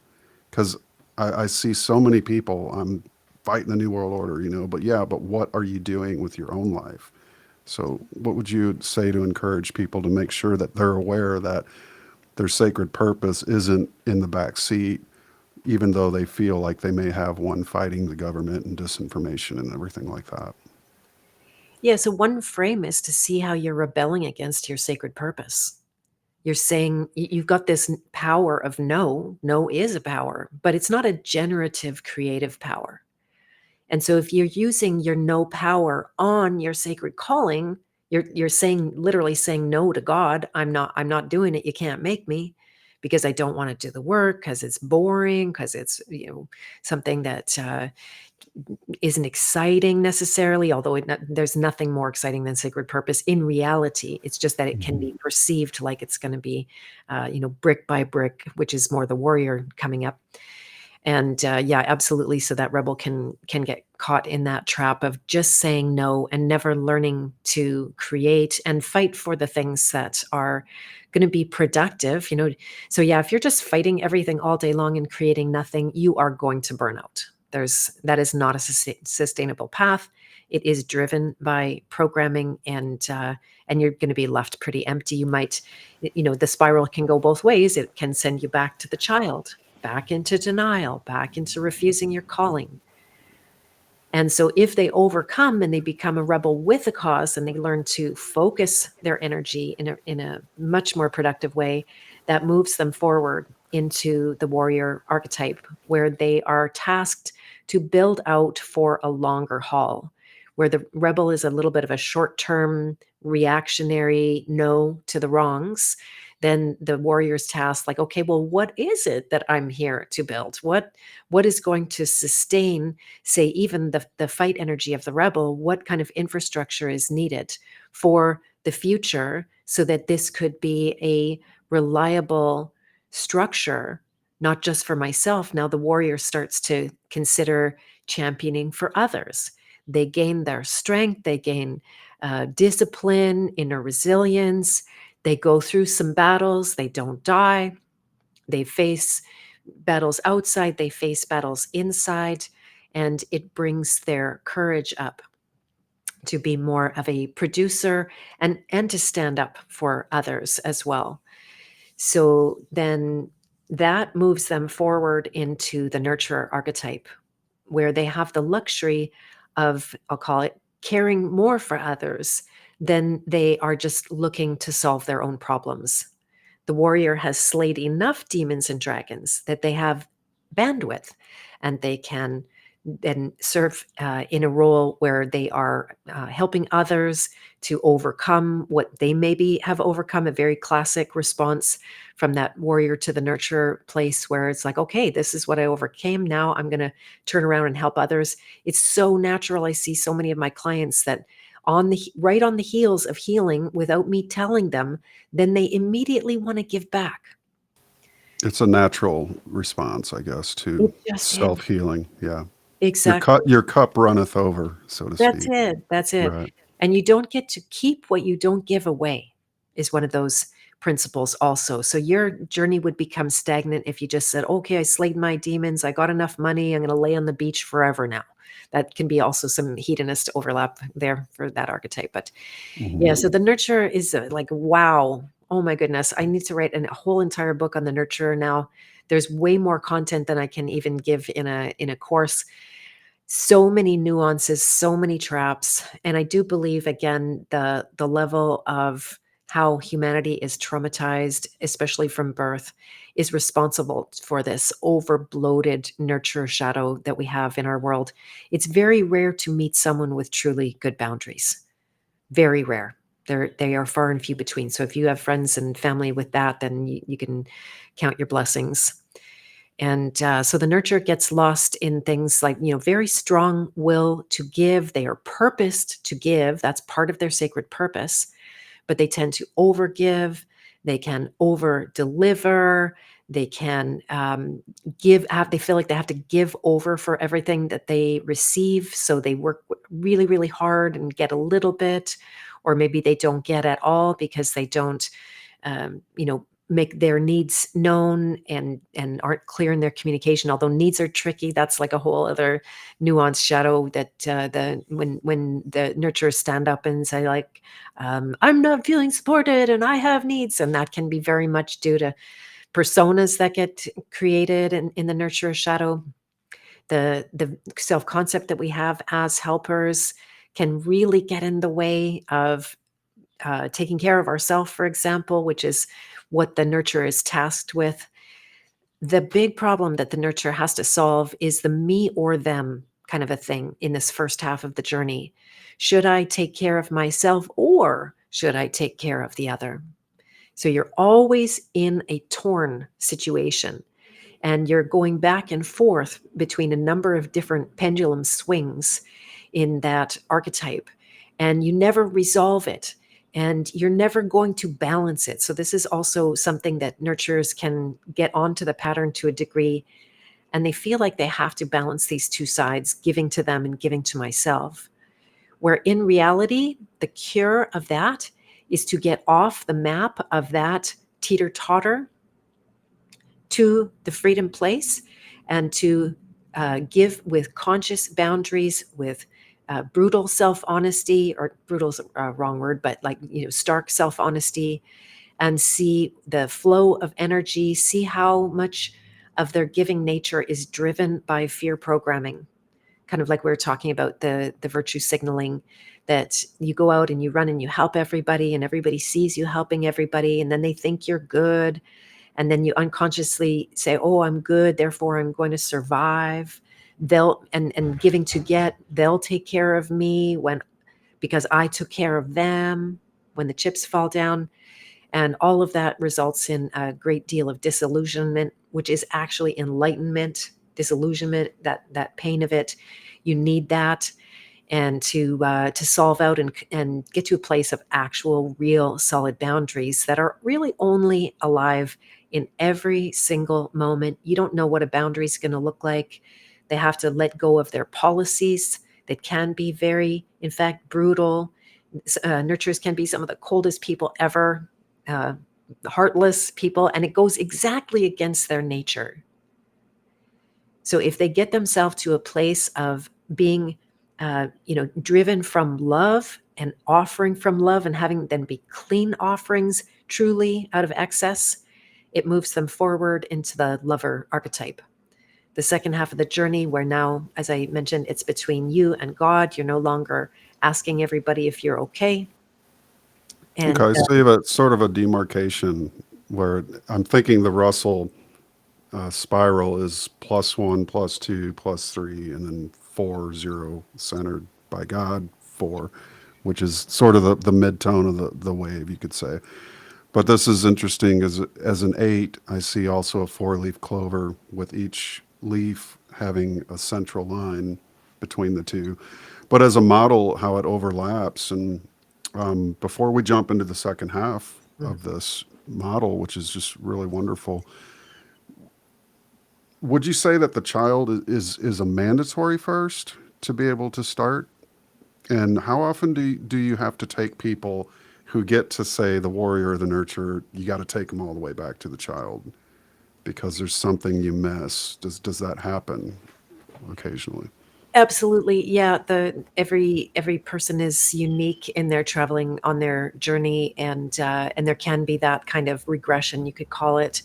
Because I see so many people, I'm fighting the New World Order, but yeah, but what are you doing with your own life? So what would you say to encourage people to make sure that they're aware that their sacred purpose isn't in the back seat, even though they feel like they may have one fighting the government and disinformation and everything like that? yeah, so one frame is to see how you're rebelling against your sacred purpose. You're saying you've got this power of no. No is a power, but it's not a generative creative power. And so if you're using your no power on your sacred calling, you're saying, literally saying no to God. I'm not doing it. You can't make me, because I don't want to do the work, because it's boring, because it's, something that isn't exciting necessarily, although there's nothing more exciting than sacred purpose in reality. It's just that it can be perceived like it's going to be, brick by brick, which is more the warrior coming up. And yeah, absolutely. So that rebel can get caught in that trap of just saying no and never learning to create and fight for the things that are going to be productive. So yeah, if you're just fighting everything all day long and creating nothing, you are going to burn out. That is not a sustainable path. It is driven by programming, and you're going to be left pretty empty. You might, the spiral can go both ways. It can send you back to the child, back into denial, back into refusing your calling. And so if they overcome and they become a rebel with a cause, and they learn to focus their energy in a much more productive way, that moves them forward into the warrior archetype, where they are tasked to build out for a longer haul, where the rebel is a little bit of a short-term reactionary no to the wrongs. Then the warrior's task, like, okay, well, what is it that I'm here to build? What is going to sustain, say, even the fight energy of the rebel? What kind of infrastructure is needed for the future, so that this could be a reliable structure, not just for myself? Now the warrior starts to consider championing for others. They gain their strength, they gain discipline, inner resilience. They go through some battles, they don't die. They face battles outside, they face battles inside, and it brings their courage up to be more of a producer, and to stand up for others as well. So then that moves them forward into the nurturer archetype, where they have the luxury of, I'll call it, caring more for others than they are just looking to solve their own problems. The warrior has slayed enough demons and dragons that they have bandwidth, and they can then serve in a role where they are helping others to overcome what they maybe have overcome. A very classic response from that warrior to the nurturer place, where it's like, okay, this is what I overcame. Now I'm going to turn around and help others. It's so natural. I see so many of my clients that right on the heels of healing, without me telling them, then they immediately want to give back. It's a natural response, I guess, to It just is. self-healing. Yeah. Exactly. Your cup runneth over, so to That's speak. it. That's it. Right. And you don't get to keep what you don't give away, is one of those principles also. So your journey would become stagnant if you just said, okay, I slayed my demons, I got enough money, I'm going to lay on the beach forever now. That can be also some hedonist overlap there for that archetype. But yeah, so the nurturer is like, wow, oh my goodness, I need to write a whole entire book on the nurturer now. There's way more content than I can even give in a course. So many nuances, so many traps. And I do believe, again, the level of how humanity is traumatized, especially from birth, is responsible for this over bloated nurture shadow that we have in our world. It's very rare to meet someone with truly good boundaries. Very rare. They are far and few between. So if you have friends and family with that, then you can count your blessings. And so the nurture gets lost in things like, very strong will to give. They are purposed to give. That's part of their sacred purpose, but they tend to overgive. They can over deliver. They can they feel like they have to give over for everything that they receive. So they work really, really hard and get a little bit, or maybe they don't get at all because they don't, make their needs known and aren't clear in their communication. Although needs are tricky, that's like a whole other nuanced shadow that the when the nurturers stand up and say like, I'm not feeling supported and I have needs, and that can be very much due to personas that get created in the nurturer shadow. The self-concept that we have as helpers can really get in the way of taking care of ourselves, for example, which is what the nurturer is tasked with. The big problem that the nurturer has to solve is the me or them kind of a thing in this first half of the journey. Should I take care of myself or should I take care of the other? So you're always in a torn situation, and you're going back and forth between a number of different pendulum swings in that archetype, and you never resolve it, and you're never going to balance it. So this is also something that nurturers can get onto the pattern to a degree, and they feel like they have to balance these two sides, giving to them and giving to myself, where in reality the cure of that is to get off the map of that teeter-totter to the freedom place, and to give with conscious boundaries, with brutal self-honesty, or brutal's a wrong word, but like, stark self-honesty, and see the flow of energy, see how much of their giving nature is driven by fear programming. Kind of like we were talking about the virtue signaling, that you go out and you run and you help everybody and everybody sees you helping everybody, and then they think you're good. And then you unconsciously say, oh, I'm good, therefore I'm going to survive. And giving to get, they'll take care of me because I took care of them when the chips fall down. And all of that results in a great deal of disillusionment, which is actually enlightenment. Disillusionment, that pain of it, you need that. And to solve out and get to a place of actual, real, solid boundaries that are really only alive in every single moment. You don't know what a boundary is going to look like. They have to let go of their policies that can be very, in fact, brutal. Nurturers can be some of the coldest people ever, heartless people, and it goes exactly against their nature. So if they get themselves to a place of being driven from love and offering from love, and having them be clean offerings truly out of excess, it moves them forward into the lover archetype. The second half of the journey, where now, as I mentioned, it's between you and God. You're no longer asking everybody if you're okay. And Okay, so you have a sort of a demarcation where I'm thinking the Russell spiral is +1, +2, +3, and then 4, 0, centered by God, 4, which is sort of the mid-tone of the wave, you could say. But this is interesting. As an 8, I see also a 4-leaf clover with each leaf having a central line between the two. But as a model, how it overlaps. And before we jump into the second half of this model, which is just really wonderful, would you say that the child is a mandatory first to be able to start? And how often do you have to take people who get to, say, the warrior or the nurturer, you got to take them all the way back to the child because there's something you miss? Does that happen occasionally? absolutely, yeah. Every person is unique in their traveling on their journey, and there can be that kind of regression, you could call it.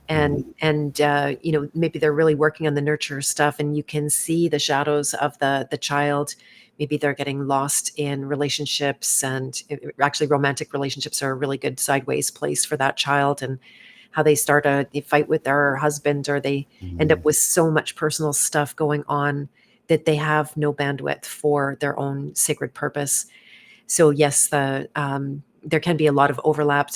And maybe they're really working on the nurture stuff, and you can see the shadows of the child. Maybe they're getting lost in relationships, and actually romantic relationships are a really good sideways place for that child, and how they start a fight with their husband, or they end up with so much personal stuff going on that they have no bandwidth for their own sacred purpose. So yes, there can be a lot of overlap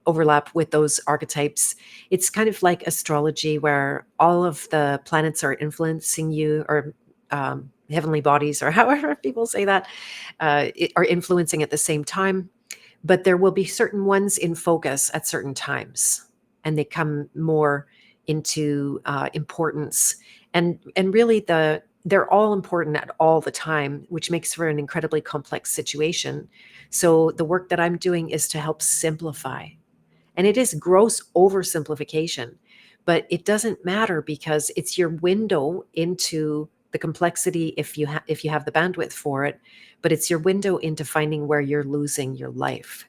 overlap with those archetypes. It's kind of like astrology, where all of the planets are influencing you, or heavenly bodies, or however people say that, are influencing at the same time. But there will be certain ones in focus at certain times, and they come more into importance. And really, they're all important at all the time, which makes for an incredibly complex situation. So the work that I'm doing is to help simplify, and it is gross oversimplification, but it doesn't matter, because it's your window into the complexity, if you have the bandwidth for it. But it's your window into finding where you're losing your life,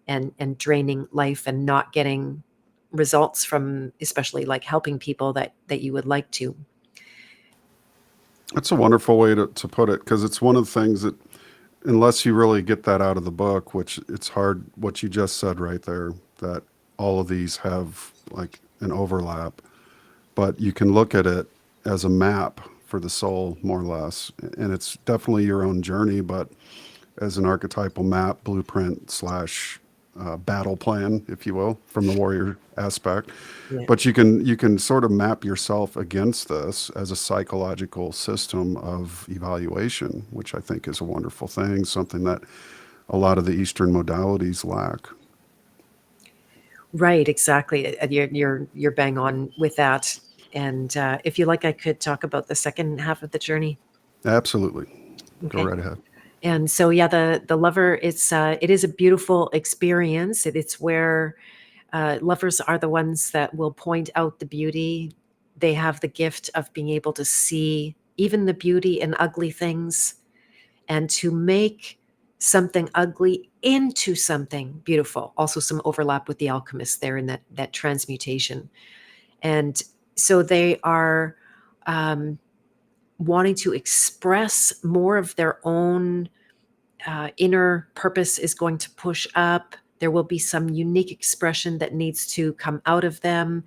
and draining life, and not getting results from, especially like helping people that you would like to. That's a wonderful way to put it, because it's one of the things that, unless you really get that out of the book, which it's hard, what you just said right there, that all of these have like an overlap, but you can look at it as a map for the soul, more or less. And it's definitely your own journey, but as an archetypal map, blueprint slash battle plan, if you will, from the warrior aspect. Yeah. But you can sort of map yourself against this as a psychological system of evaluation, which I think is a wonderful thing, something that a lot of the Eastern modalities lack. Right, exactly. You're bang on with that. And if you like, I could talk about the second half of the journey. Absolutely. Go Okay. right ahead. And so, yeah, the lover, it is a beautiful experience. It's where lovers are the ones that will point out the beauty. They have the gift of being able to see even the beauty in ugly things, and to make something ugly into something beautiful. Also, some overlap with the alchemist there in that transmutation. And so they are um, wanting to express more of their own inner purpose is going to push up. There will be some unique expression that needs to come out of them.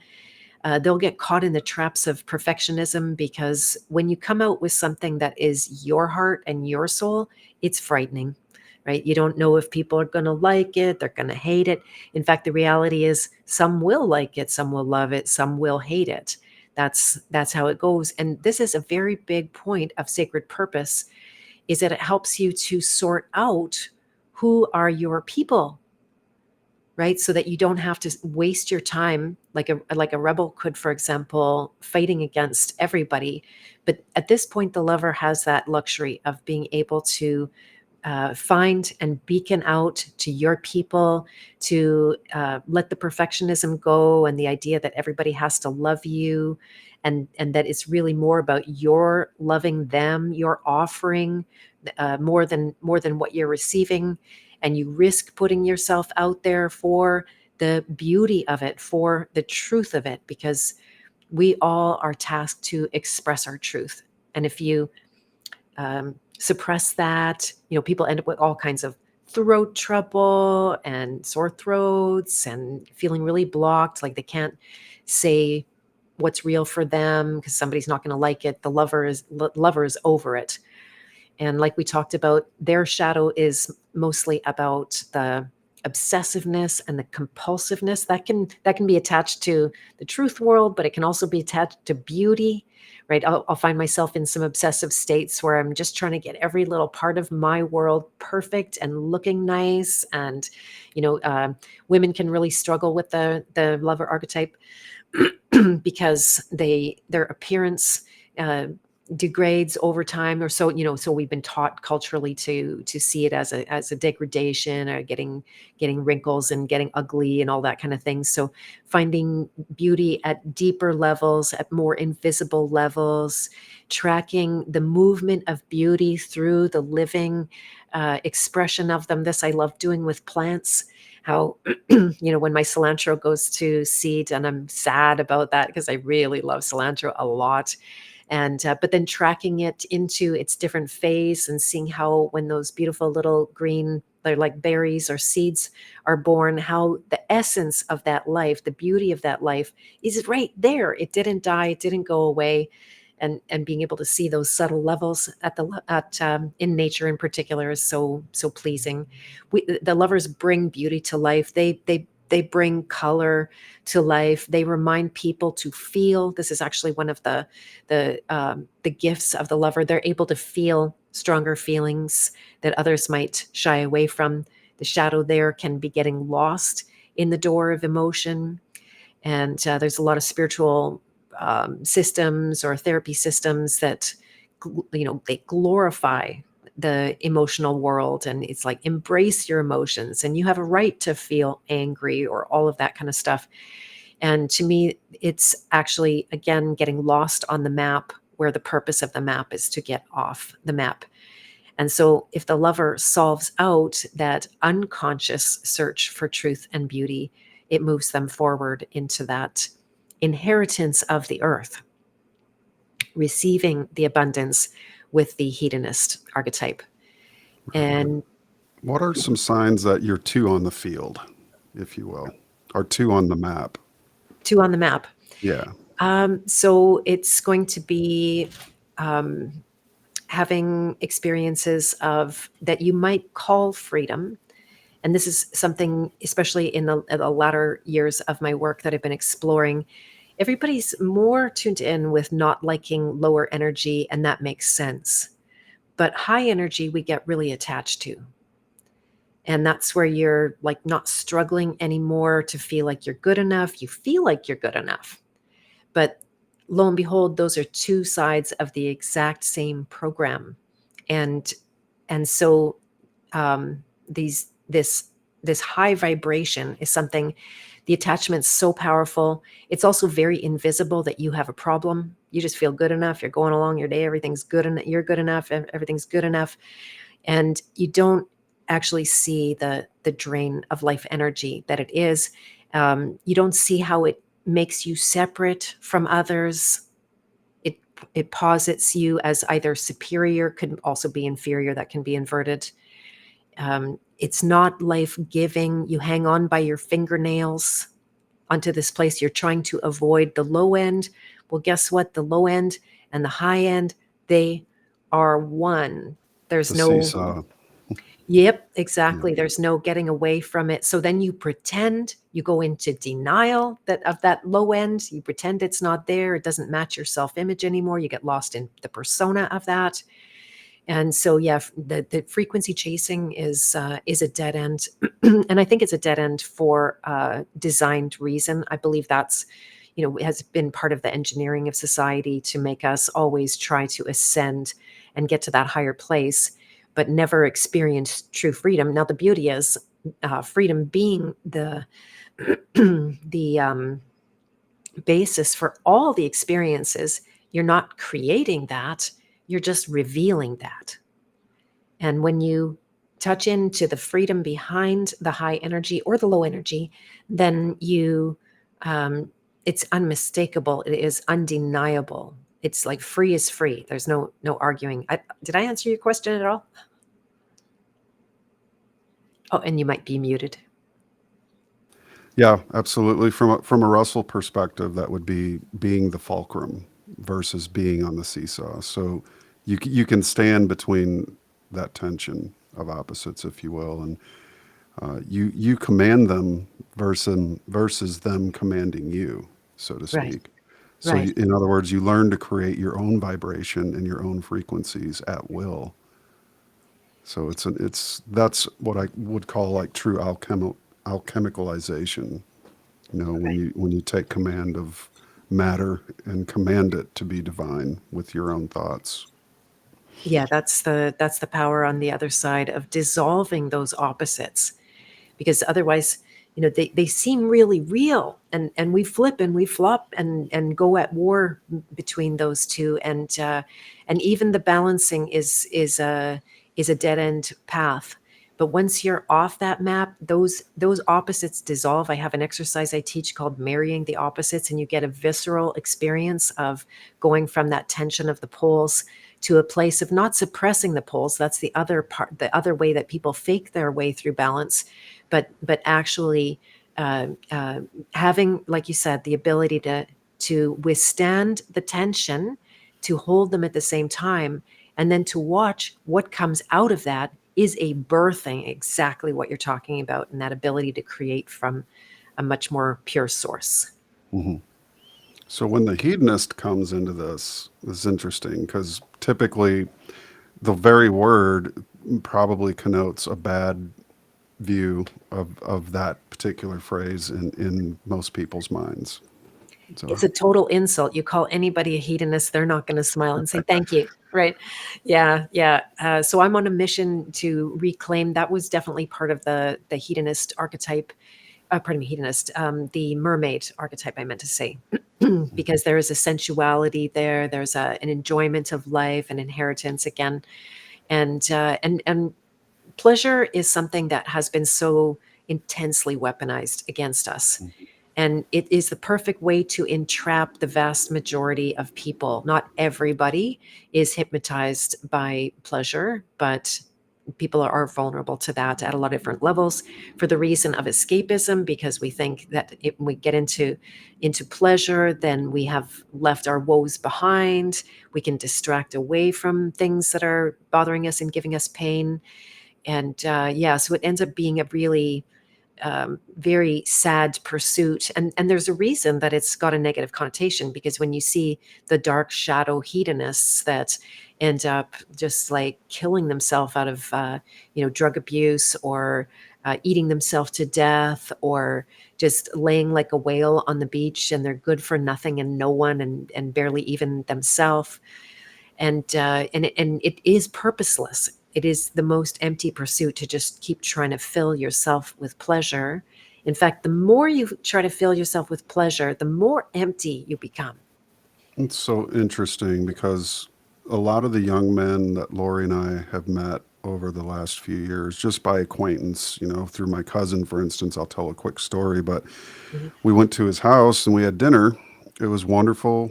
They'll get caught in the traps of perfectionism, because when you come out with something that is your heart and your soul, it's frightening, right? You don't know if people are going to like it, they're going to hate it. In fact, the reality is some will like it, some will love it, some will hate it. That's how it goes. And this is a very big point of sacred purpose, is that it helps you to sort out who are your people, right? So that you don't have to waste your time like a rebel could, for example, fighting against everybody. But at this point, the lover has that luxury of being able to find and beacon out to your people, to let the perfectionism go, and the idea that everybody has to love you, and that it's really more about your loving them, your offering, more than what you're receiving. And you risk putting yourself out there for the beauty of it, for the truth of it, because we all are tasked to express our truth. And if you suppress that, people end up with all kinds of throat trouble and sore throats and feeling really blocked, like they can't say what's real for them because somebody's not going to like it. The lover is over it. And like we talked about, their shadow is mostly about the obsessiveness and the compulsiveness that can be attached to the truth world, but it can also be attached to beauty, right? I'll find myself in some obsessive states where I'm just trying to get every little part of my world perfect and looking nice. And women can really struggle with the lover archetype because their appearance degrades over time, or so we've been taught culturally to see it as a degradation, or getting wrinkles and getting ugly and all that kind of thing. So finding beauty at deeper levels, at more invisible levels, tracking the movement of beauty through the living expression of them. This I love doing with plants. How when my cilantro goes to seed, and I'm sad about that because I really love cilantro a lot. And but then tracking it into its different phase, and seeing how, when those beautiful little green, they're like berries or seeds, are born, how the essence of that life, the beauty of that life, is right there. It didn't die, it didn't go away. And being able to see those subtle levels in nature in particular is so pleasing. The lovers bring beauty to life. They They bring color to life. They remind people to feel. This is actually one of the gifts of the lover. They're able to feel stronger feelings that others might shy away from. The shadow there can be getting lost in the door of emotion. And there's a lot of spiritual systems or therapy systems that, they glorify the emotional world. And it's like, embrace your emotions. And you have a right to feel angry or all of that kind of stuff. And to me, it's actually, again, getting lost on the map, where the purpose of the map is to get off the map. And so if the lover solves out that unconscious search for truth and beauty, it moves them forward into that inheritance of the earth, receiving the abundance with the hedonist archetype. And What are some signs that you're two on the field, if you will, or two on the map? two on the map. Yeah. So it's going to be having experiences of that you might call freedom. And this is something, especially in the latter years of my work, that I've been exploring. Everybody's more tuned in with not liking lower energy, and that makes sense. But high energy, we get really attached to. And that's where you're like not struggling anymore to feel like you're good enough. You feel like you're good enough. But lo and behold, those are two sides of the exact same program. And so this high vibration is something, the attachment's so powerful. It's also very invisible that you have a problem. You just feel good enough. You're going along your day. Everything's good. And you're good enough. Everything's good enough. And you don't actually see the drain of life energy that it is. You don't see how it makes you separate from others. It posits you as either superior, could also be inferior. That can be inverted. It's not life-giving. You hang on by your fingernails onto this place. You're trying to avoid the low end. Well, guess what? The low end and the high end, they are one. There's The no... seesaw. Yep, exactly. Yeah. There's no getting away from it. So then you pretend, you go into denial of that low end. You pretend it's not there. It doesn't match your self-image anymore. You get lost in the persona of that. And so, yeah, the frequency chasing is a dead end. And I think it's a dead end for designed reason. I believe that's, has been part of the engineering of society to make us always try to ascend and get to that higher place, but never experience true freedom. Now, the beauty is freedom being the the basis for all the experiences. You're not creating that. You're just revealing that. And when you touch into the freedom behind the high energy or the low energy, then it's unmistakable. It is undeniable. It's like free is free. There's no arguing. Did I answer your question at all? Oh, and you might be muted. Yeah, absolutely. From a Russell perspective, that would be being the fulcrum versus being on the seesaw. So you can stand between that tension of opposites, if you will, and you command them versus them commanding you, so to Right. speak. So Right. in other words, you learn to create your own vibration and your own frequencies at will. So that's what I would call like true alchemicalization. When you take command of matter and command it to be divine with your own thoughts. Yeah, that's the power on the other side of dissolving those opposites, because otherwise, they seem really real, and we flip and we flop and go at war between those two, and even the balancing is a dead end path. But once you're off that map, those opposites dissolve. I have an exercise I teach called marrying the opposites, and you get a visceral experience of going from that tension of the poles to a place of not suppressing the poles. That's the other part, the other way that people fake their way through balance, but actually having, like you said, the ability to withstand the tension, to hold them at the same time, and then to watch what comes out of that is a birthing, exactly what you're talking about, and that ability to create from a much more pure source. Mhm. So when the hedonist comes into this is interesting because typically the very word probably connotes a bad view of that particular phrase in most people's minds. So It's a total insult. You call anybody a hedonist, they're not going to smile and say thank you, right? Yeah, yeah. So I'm on a mission to reclaim. That was definitely part of the hedonist archetype. Pardon me, hedonist. The mermaid archetype, I meant to say, because there is a sensuality there. There's an enjoyment of life, an inheritance again, and pleasure is something that has been so intensely weaponized against us. And it is the perfect way to entrap the vast majority of people. Not everybody is hypnotized by pleasure, but people are vulnerable to that at a lot of different levels for the reason of escapism, because we think that if we get into pleasure, then we have left our woes behind. We can distract away from things that are bothering us and giving us pain. And yeah, so it ends up being a really very sad pursuit. And there's a reason that it's got a negative connotation, because when you see the dark shadow hedonists that end up just like killing themselves out of, drug abuse, or eating themselves to death, or just laying like a whale on the beach, and they're good for nothing and no one, and barely even themselves. And it is purposeless. It is the most empty pursuit to just keep trying to fill yourself with pleasure. In fact, the more you try to fill yourself with pleasure, the more empty you become. it's so interesting because a lot of the young men that Lori and I have met over the last few years, just by acquaintance, through my cousin, for instance, I'll tell a quick story, but Mhm. we went to his house and we had dinner. It was wonderful.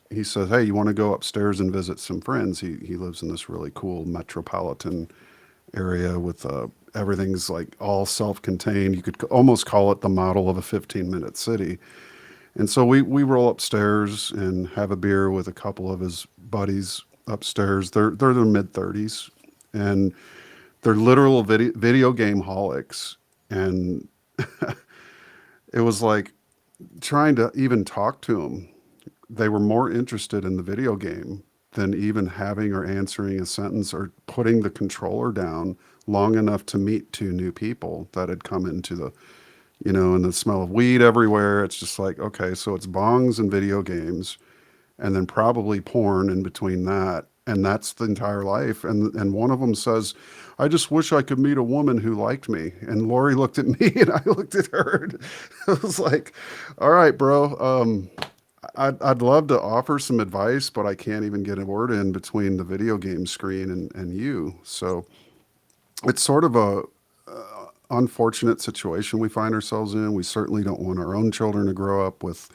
He said, "Hey, you want to go upstairs and visit some friends?" He lives in this really cool metropolitan area with everything's like all self-contained. You could almost call it the model of a 15-minute city. And so we roll upstairs and have a beer with a couple of his buddies upstairs. They're in their mid 30s, and they're literal video game holics. And it was like trying to even talk to them. They were more interested in the video game than even having or answering a sentence or putting the controller down long enough to meet two new people that had come into and the smell of weed everywhere. It's just like, okay, so it's bongs and video games and then probably porn in between that. And that's the entire life. And one of them says, "I just wish I could meet a woman who liked me." And Lori looked at me and I looked at her. And I was like, all right, bro. I'd love to offer some advice, but I can't even get a word in between the video game screen and you. So it's sort of a unfortunate situation we find ourselves in. We certainly don't want our own children to grow up with,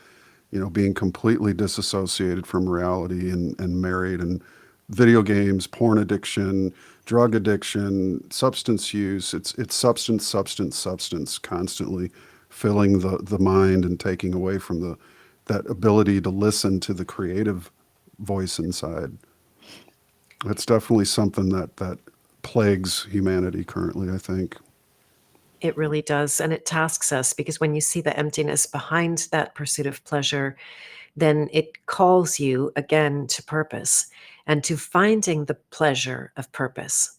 being completely disassociated from reality and married and video games, porn addiction, drug addiction, substance use. It's substance constantly filling the mind and taking away from that ability to listen to the creative voice inside. It's definitely something that plagues humanity currently, I think. It really does. And it tasks us, because when you see the emptiness behind that pursuit of pleasure, then it calls you again to purpose and to finding the pleasure of purpose,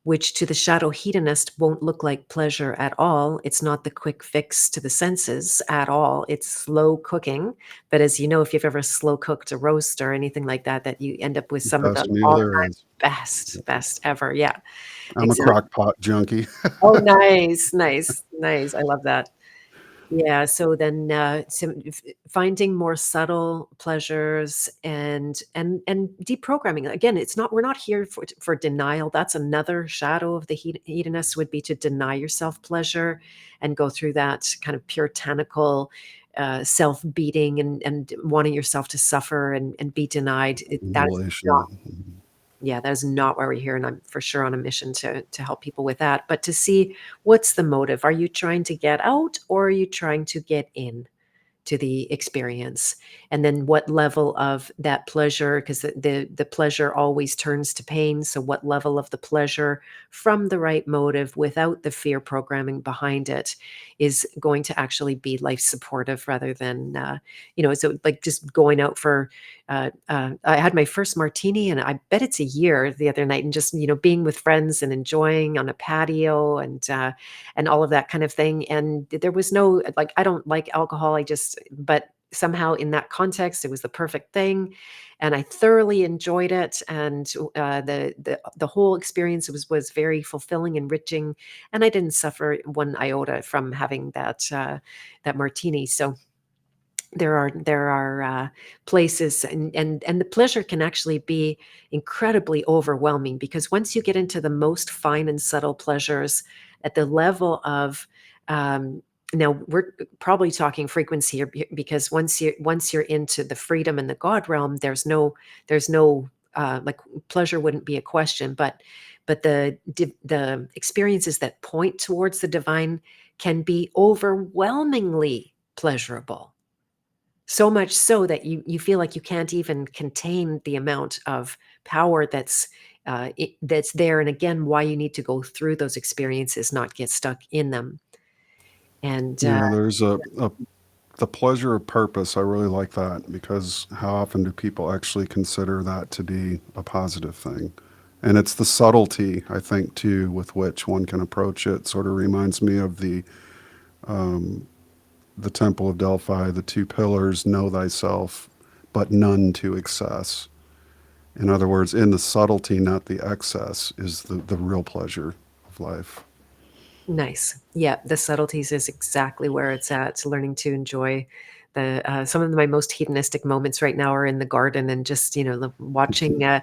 which to the shadow hedonist won't look like pleasure at all. It's not the quick fix to the senses at all. It's slow cooking. But as you know, if you've ever slow cooked a roast or anything like that, that you end up with The some of the best meal there all-time is. best ever. Yeah, I'm a exactly. crock pot junkie. Oh, nice, nice, nice. I love that. Yeah, so then, finding more subtle pleasures and deprogramming. Again, it's not we're not here for denial. That's another shadow of the hedonist, would be to deny yourself pleasure and go through that kind of puritanical self-beating and wanting yourself to suffer and be denied. That is not, Mutilation. yeah, that is not why we're here, and I'm for sure on a mission to help people with that. But to see, what's the motive? Are you trying to get out, or are you trying to get in? to the experience, and then what level of that pleasure, because the pleasure always turns to pain, so what level of the pleasure from the right motive without the fear programming behind it is going to actually be life supportive rather than so like just going out for I had my first martini, and I bet it's a year the other night, and just being with friends and enjoying on a patio and all of that kind of thing. And there was no, like, I don't like alcohol. But somehow in that context, it was the perfect thing. And I thoroughly enjoyed it. And the whole experience was very fulfilling, enriching. And I didn't suffer one iota from having that martini. So there are places, and the pleasure can actually be incredibly overwhelming, because once you get into the most fine and subtle pleasures at the level of now we're probably talking frequency here, because once you're into the freedom and the God realm, there's no like, pleasure wouldn't be a question, but the experiences that point towards the divine can be overwhelmingly pleasurable, so much so that you feel like you can't even contain the amount of power that's there. And again, why you need to go through those experiences, not get stuck in them. And Yeah, there's the pleasure of purpose. I really like that, because how often do people actually consider that to be a positive thing? And it's the subtlety, I think, too, with which one can approach it. Sort of reminds me of the Temple of Delphi, the two pillars: know thyself, but none to excess. In other words, in the subtlety, not the excess, is the real pleasure of life. nice. Yeah, the subtleties is exactly where it's at. It's learning to enjoy the some of my most hedonistic moments right now are in the garden, and just watching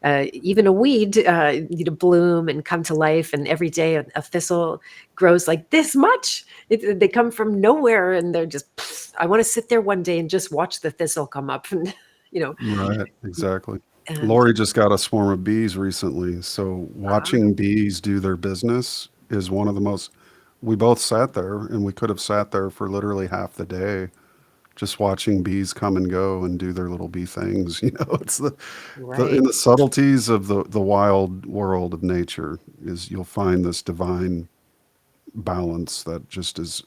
even a weed bloom and come to life. And every day a thistle grows like this much. They come from nowhere, and they're just I want to sit there one day and just watch the thistle come up. And you know Right, exactly. and Lori just got a swarm of bees recently, so watching bees do their business is one of the most. We both sat there, and we could have sat there for literally half the day, just watching bees come and go and do their little bee things. It's the right. in the subtleties of the wild world of nature is you'll find this divine balance that just is,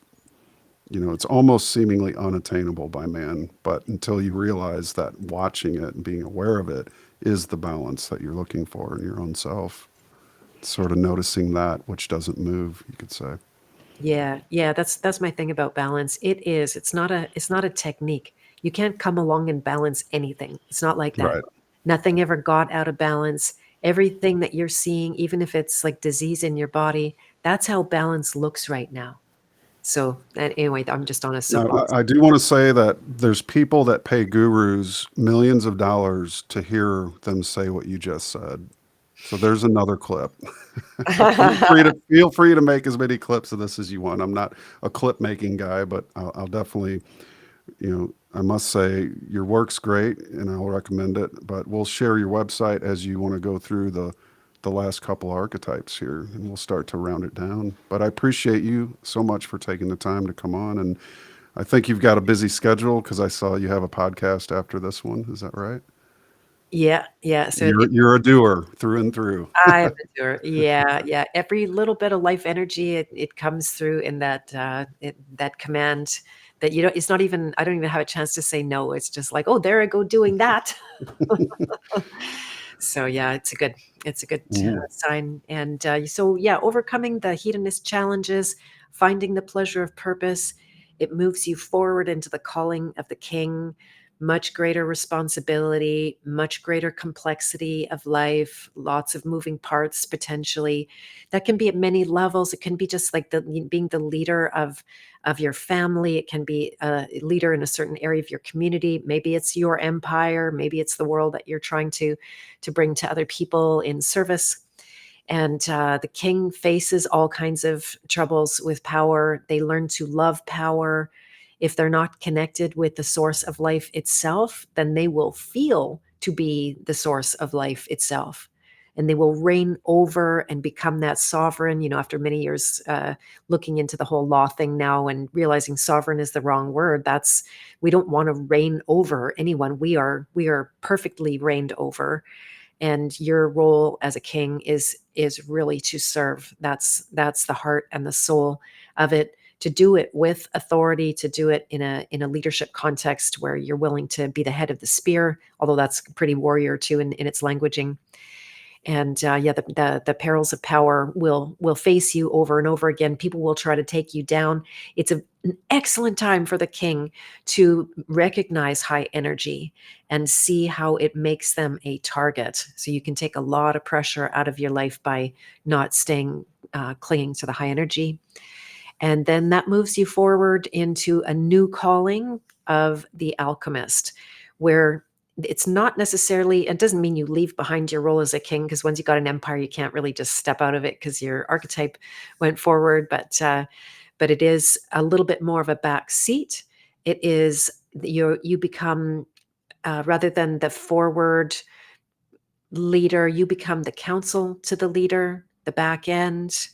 it's almost seemingly unattainable by man, but until you realize that watching it and being aware of it is the balance that you're looking for in your own self. Sort of noticing that which doesn't move, you could say. Yeah, that's my thing about balance. It's not a technique. You can't come along and balance anything. It's not like that. Right. Nothing ever got out of balance. Everything that you're seeing, even if it's like disease in your body, that's how balance looks right now. So, anyway, I'm just on a Now, soapbox. I do want to say that there's people that pay gurus millions of dollars to hear them say what you just said. So there's another clip. Feel free to make as many clips of this as you want. I'm not a clip making guy, but I'll definitely, I must say your work's great, and I'll recommend it. But we'll share your website as you want to go through the last couple archetypes here, and we'll start to round it down. But I appreciate you so much for taking the time to come on, and I think you've got a busy schedule because I saw you have a podcast after this one. Is that right? Yeah. So You're a doer through and through. I'm a doer. Yeah. Every little bit of life energy, it comes through in that command that it's not even, I don't even have a chance to say no. It's just like, oh, there I go doing that. So yeah, it's a good Mm. sign. And so yeah, overcoming the hedonist challenges, finding the pleasure of purpose, it moves you forward into the calling of the king. Much greater responsibility, much greater complexity of life, lots of moving parts potentially. That can be at many levels. It can be just like being the leader of your family. It can be a leader in a certain area of your community. Maybe it's your empire. Maybe it's the world that you're trying to bring to other people in service. And the king faces all kinds of troubles with power. They learn to love power. If they're not connected with the source of life itself, then they will feel to be the source of life itself. and they will reign over and become that sovereign. After many years looking into the whole law thing now and realizing sovereign is the wrong word. We don't want to reign over anyone. We are perfectly reigned over, and your role as a king is really to serve. That's the heart and the soul of it. To do it with authority, to do it in a leadership context where you're willing to be the head of the spear, although that's pretty warrior too in its languaging. And the perils of power will face you over and over again. People will try to take you down. It's an excellent time for the king to recognize high energy and see how it makes them a target. So you can take a lot of pressure out of your life by not staying clinging to the high energy. And then that moves you forward into a new calling of the alchemist, where it's not necessarily, it doesn't mean you leave behind your role as a king, because once you got an empire, you can't really just step out of it because your archetype went forward. But it is a little bit more of a back seat. It is you become rather than the forward leader, you become the counsel to the leader, the back end,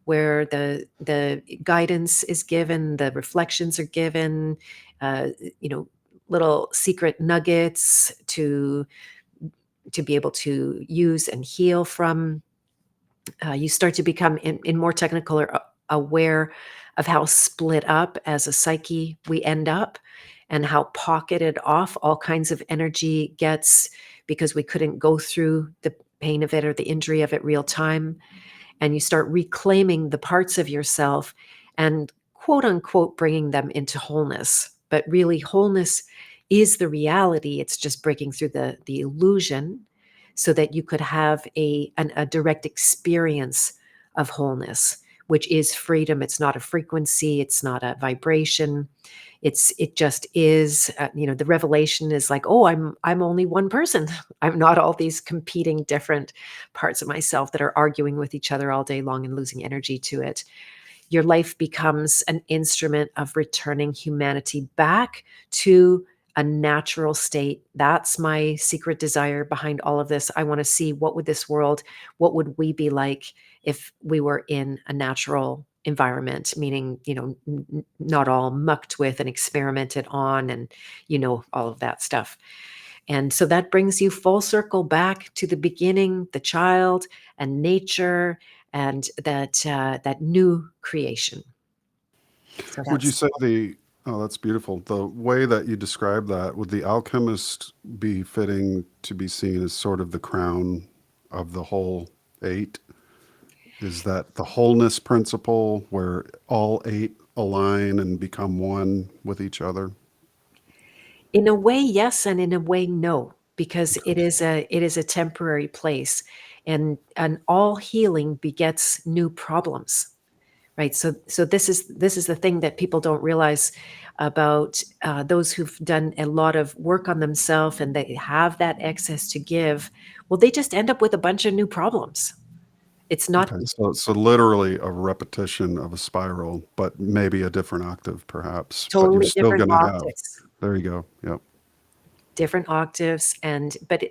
where the guidance is given, the reflections are given, uh, you know, little secret nuggets to be able to use and heal from. You start to become in more technical or aware of how split up as a psyche we end up, and how pocketed off all kinds of energy gets because we couldn't go through the pain of it or the injury of it real time. And you start reclaiming the parts of yourself and quote unquote bringing them into wholeness. But really, wholeness is the reality. It's just breaking through the illusion so that you could have a direct experience of wholeness, which is freedom. It's not a frequency, it's not a vibration. It just is. The revelation is like, oh, I'm only one person. I'm not all these competing different parts of myself that are arguing with each other all day long and losing energy to it. Your life becomes an instrument of returning humanity back to a natural state. That's my secret desire behind all of this. I want to see what would we be like if we were in a natural environment, meaning, not all mucked with and experimented on and, all of that stuff. And so that brings you full circle back to the beginning, the child and nature and that new creation. So Would you that's say oh, that's beautiful. The way that you describe that, would the alchemist be fitting to be seen as sort of the crown of the whole eight? Is that the wholeness principle where all eight align and become one with each other? in a way, yes, and in a way, no, because it is a temporary place, and all healing begets new problems, right? So this is the thing that people don't realize about those who've done a lot of work on themselves and they have that excess to give. Well, they just end up with a bunch of new problems. It's not Okay, so literally a repetition of a spiral, but maybe a different octave, perhaps. But you're totally still different going to have. optics. There you go. Yep. Different octaves,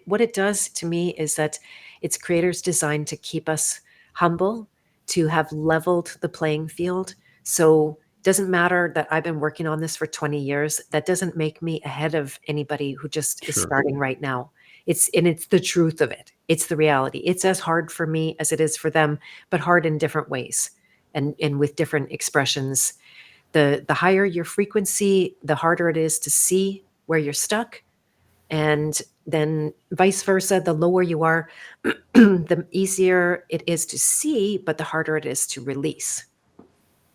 what it does to me is that its creators designed to keep us humble, to have leveled the playing field. So it doesn't matter that I've been working on this for 20 years. That doesn't make me ahead of anybody who just is Sure. starting right now. It's the truth of it. It's the reality. It's as hard for me as it is for them, but hard in different ways and with different expressions. The higher your frequency, the harder it is to see where you're stuck, and then vice versa, the lower you are, the easier it is to see, but the harder it is to release.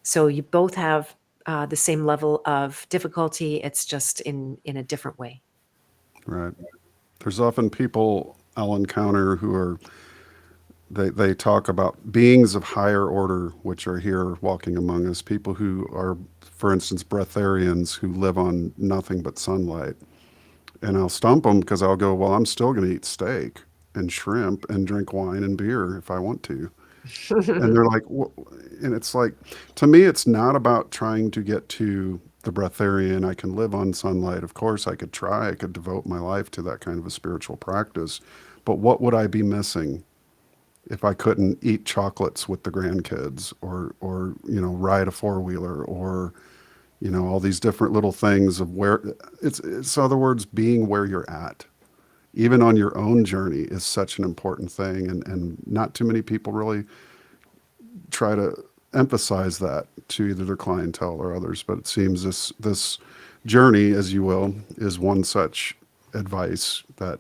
So you both have the same level of difficulty. It's just in a different way. Right. There's often people I'll encounter who are they talk about beings of higher order which are here walking among us, people who are, for instance, breatharians who live on nothing but sunlight. And I'll stump them because I'll go, well, I'm still going to eat steak and shrimp and drink wine and beer if I want to. And they're like, and it's like, to me, it's not about trying to get to the breatharian. I can live on sunlight. Of course, I could try. I could devote my life to that kind of a spiritual practice. But what would I be missing? if I couldn't eat chocolates with the grandkids, or ride a four-wheeler, or all these different little things of where it's other words, being where you're at, even on your own journey, is such an important thing. And not too many people really try to emphasize that to either their clientele or others. But it seems this journey, as you will, is one such advice that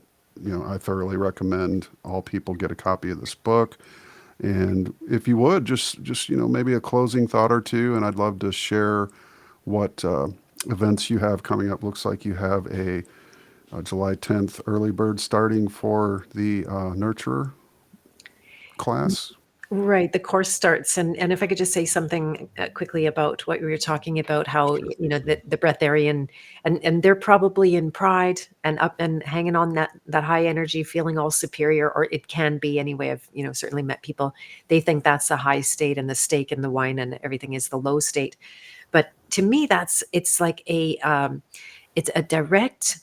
I thoroughly recommend all people get a copy of this book. And if you would just maybe a closing thought or two, and I'd love to share what events you have coming up. Looks like you have a July 10th early bird starting for the Nurturer class. Right. The course starts. And if I could just say something quickly about what we were talking about, how, the breatharian, and they're probably in pride and up and hanging on that high energy, feeling all superior, or it can be anyway. I've, certainly met people, they think that's the high state, and the steak and the wine and everything is the low state. But to me, it's like it's a direct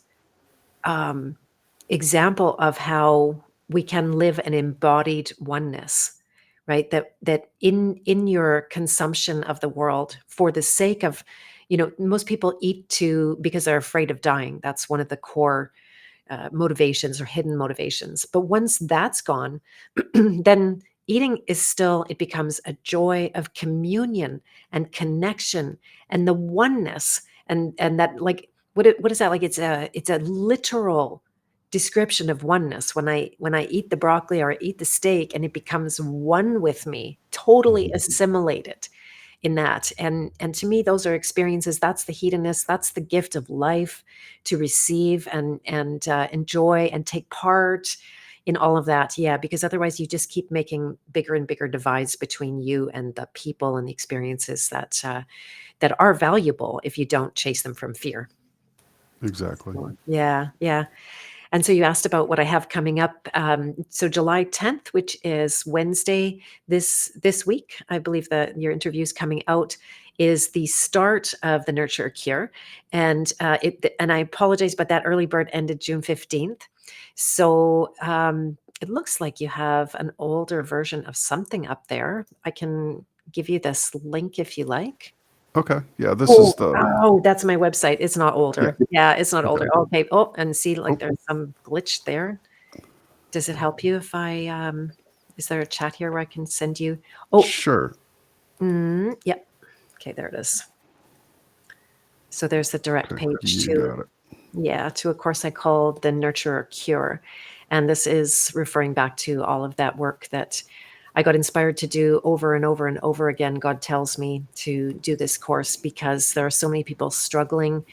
example of how we can live an embodied oneness, right? That in your consumption of the world, for the sake of, most people eat because they're afraid of dying. That's one of the core motivations or hidden motivations. But once that's gone, then eating is still, it becomes a joy of communion and connection and the oneness, and that, like, what is that, like? It's a literal description of oneness. When I eat the broccoli or I eat the steak, and it becomes one with me, totally assimilated in that. And to me, those are experiences. That's the hedonist. That's the gift of life, to receive and enjoy and take part in all of that. Yeah, because otherwise you just keep making bigger and bigger divides between you and the people and the experiences that are valuable if you don't chase them from fear. Exactly. Yeah, yeah. And so you asked about what I have coming up. So July 10th, which is Wednesday this week, I believe that your interview is coming out, is the start of the Nurture Cure. And and I apologize, but that early bird ended June 15th. So it looks like you have an older version of something up there. I can give you this link if you like. Okay. Yeah, this is the. Oh, that's my website. It's not Yeah. older. Yeah, it's not Okay. older. Okay. Oh, and see, like, Oh, there's some glitch there. Does it help you if is there a chat here where I can send you? Oh, sure. yep. Okay, there it is. So there's the direct Okay. page You to, got it. yeah, to a course I called the Nurture Cure. And this is referring back to all of that work that I got inspired to do over and over and over again. God tells me to do this course because there are so many people struggling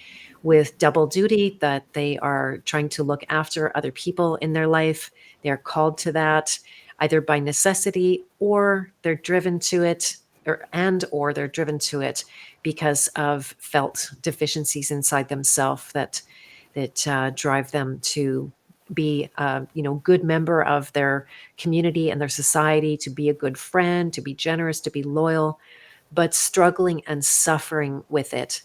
with double duty, that they are trying to look after other people in their life. They are called to that either by necessity, or they're driven to it, or they're driven to it because of felt deficiencies inside themselves that drive them to be good member of their community and their society, to be a good friend, to be generous, to be loyal, but struggling and suffering with it,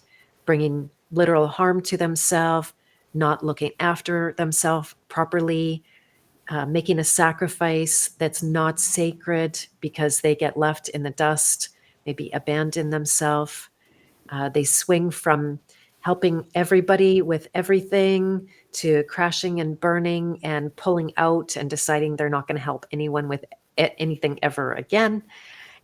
bringing literal harm to themselves, not looking after themselves properly, making a sacrifice that's not sacred because they get left in the dust, maybe abandon themselves. They swing from helping everybody with everything to crashing and burning and pulling out and deciding they're not going to help anyone with anything ever again.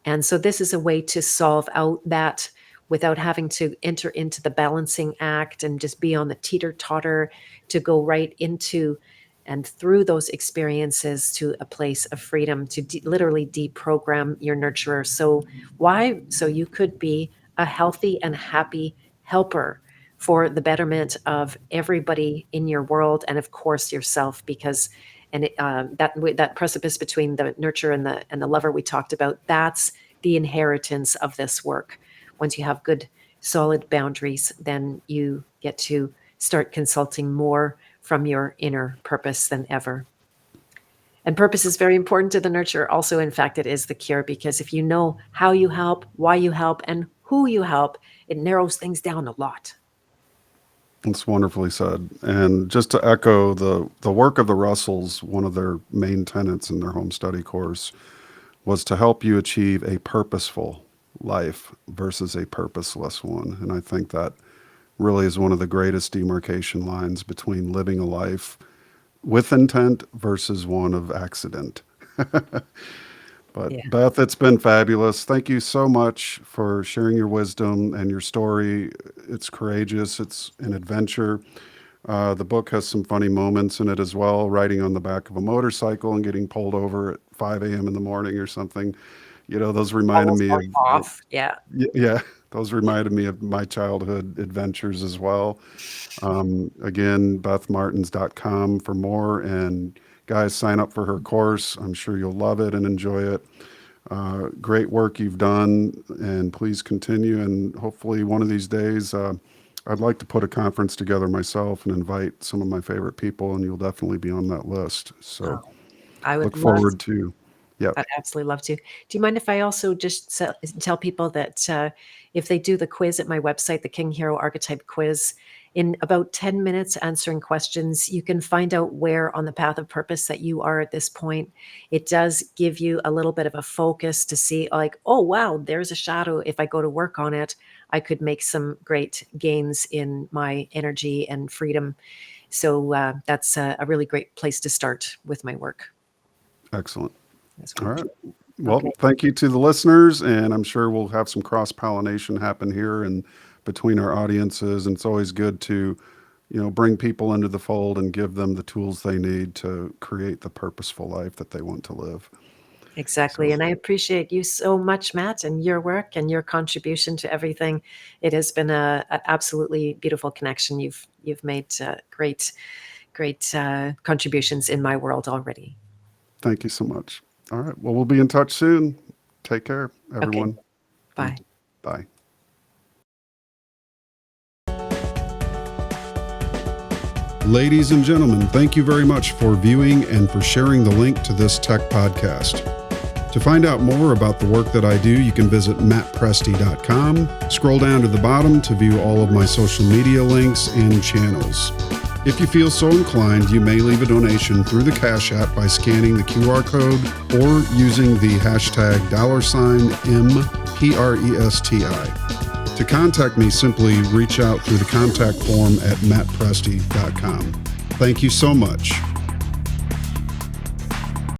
And so this is a way to solve out that without having to enter into the balancing act and just be on the teeter-totter, to go right into and through those experiences to a place of freedom, to literally deprogram your nurturer. So why? So you could be a healthy and happy helper for the betterment of everybody in your world, and of course yourself, because that precipice between the nurture and the lover we talked about, that's the inheritance of this work. Once you have good solid boundaries, then you get to start consulting more from your inner purpose than ever. And purpose is very important to the nurturer. Also, in fact, it is the cure, because if you know how you help, why you help, and who you help, it narrows things down a lot. It's wonderfully said. And just to echo the work of the Russells, one of their main tenets in their home study course was to help you achieve a purposeful life versus a purposeless one. And I think that really is one of the greatest demarcation lines between living a life with intent versus one of accident. But Yeah. Beth, it's been fabulous. Thank you so much for sharing your wisdom and your story. It's courageous. It's an adventure. The book has some funny moments in it as well, riding on the back of a motorcycle and getting pulled over at 5 a.m. in the morning or something. Those reminded Almost me falling off. Yeah. yeah, those reminded me of my childhood adventures as well. Again, bethmartens.com for more. And guys, sign up for her course. I'm sure you'll love it and enjoy it. Great work you've done, and please continue. And hopefully one of these days, I'd like to put a conference together myself and invite some of my favorite people, and you'll definitely be on that list. So Oh, I would look love forward to, yeah, I'd absolutely love to. Do you mind if I also just tell people that if they do the quiz at my website, the King Hero Archetype quiz, in about 10 minutes answering questions, you can find out where on the path of purpose that you are at this point. It does give you a little bit of a focus to see, like, oh, wow, there's a shadow. If I go to work on it, I could make some great gains in my energy and freedom. So that's a really great place to start with my work. excellent. That's All right. wonderful. Well, Okay. thank you to the listeners, and I'm sure we'll have some cross-pollination happen here and between our audiences. And it's always good to, bring people into the fold and give them the tools they need to create the purposeful life that they want to live. Exactly. So And I appreciate you so much, Matt, and your work and your contribution to everything. It has been a absolutely beautiful connection. You've made great contributions in my world already. thank you so much. All right. Well, we'll be in touch soon. Take care, Okay. everyone. Bye. Bye. Ladies and gentlemen, thank you very much for viewing and for sharing the link to this tech podcast. To find out more about the work that I do, you can visit mattpresti.com. Scroll down to the bottom to view all of my social media links and channels. If you feel so inclined, you may leave a donation through the Cash App by scanning the QR code or using the hashtag $MPRESTI. To contact me, simply reach out through the contact form at mattpresti.com. Thank you so much.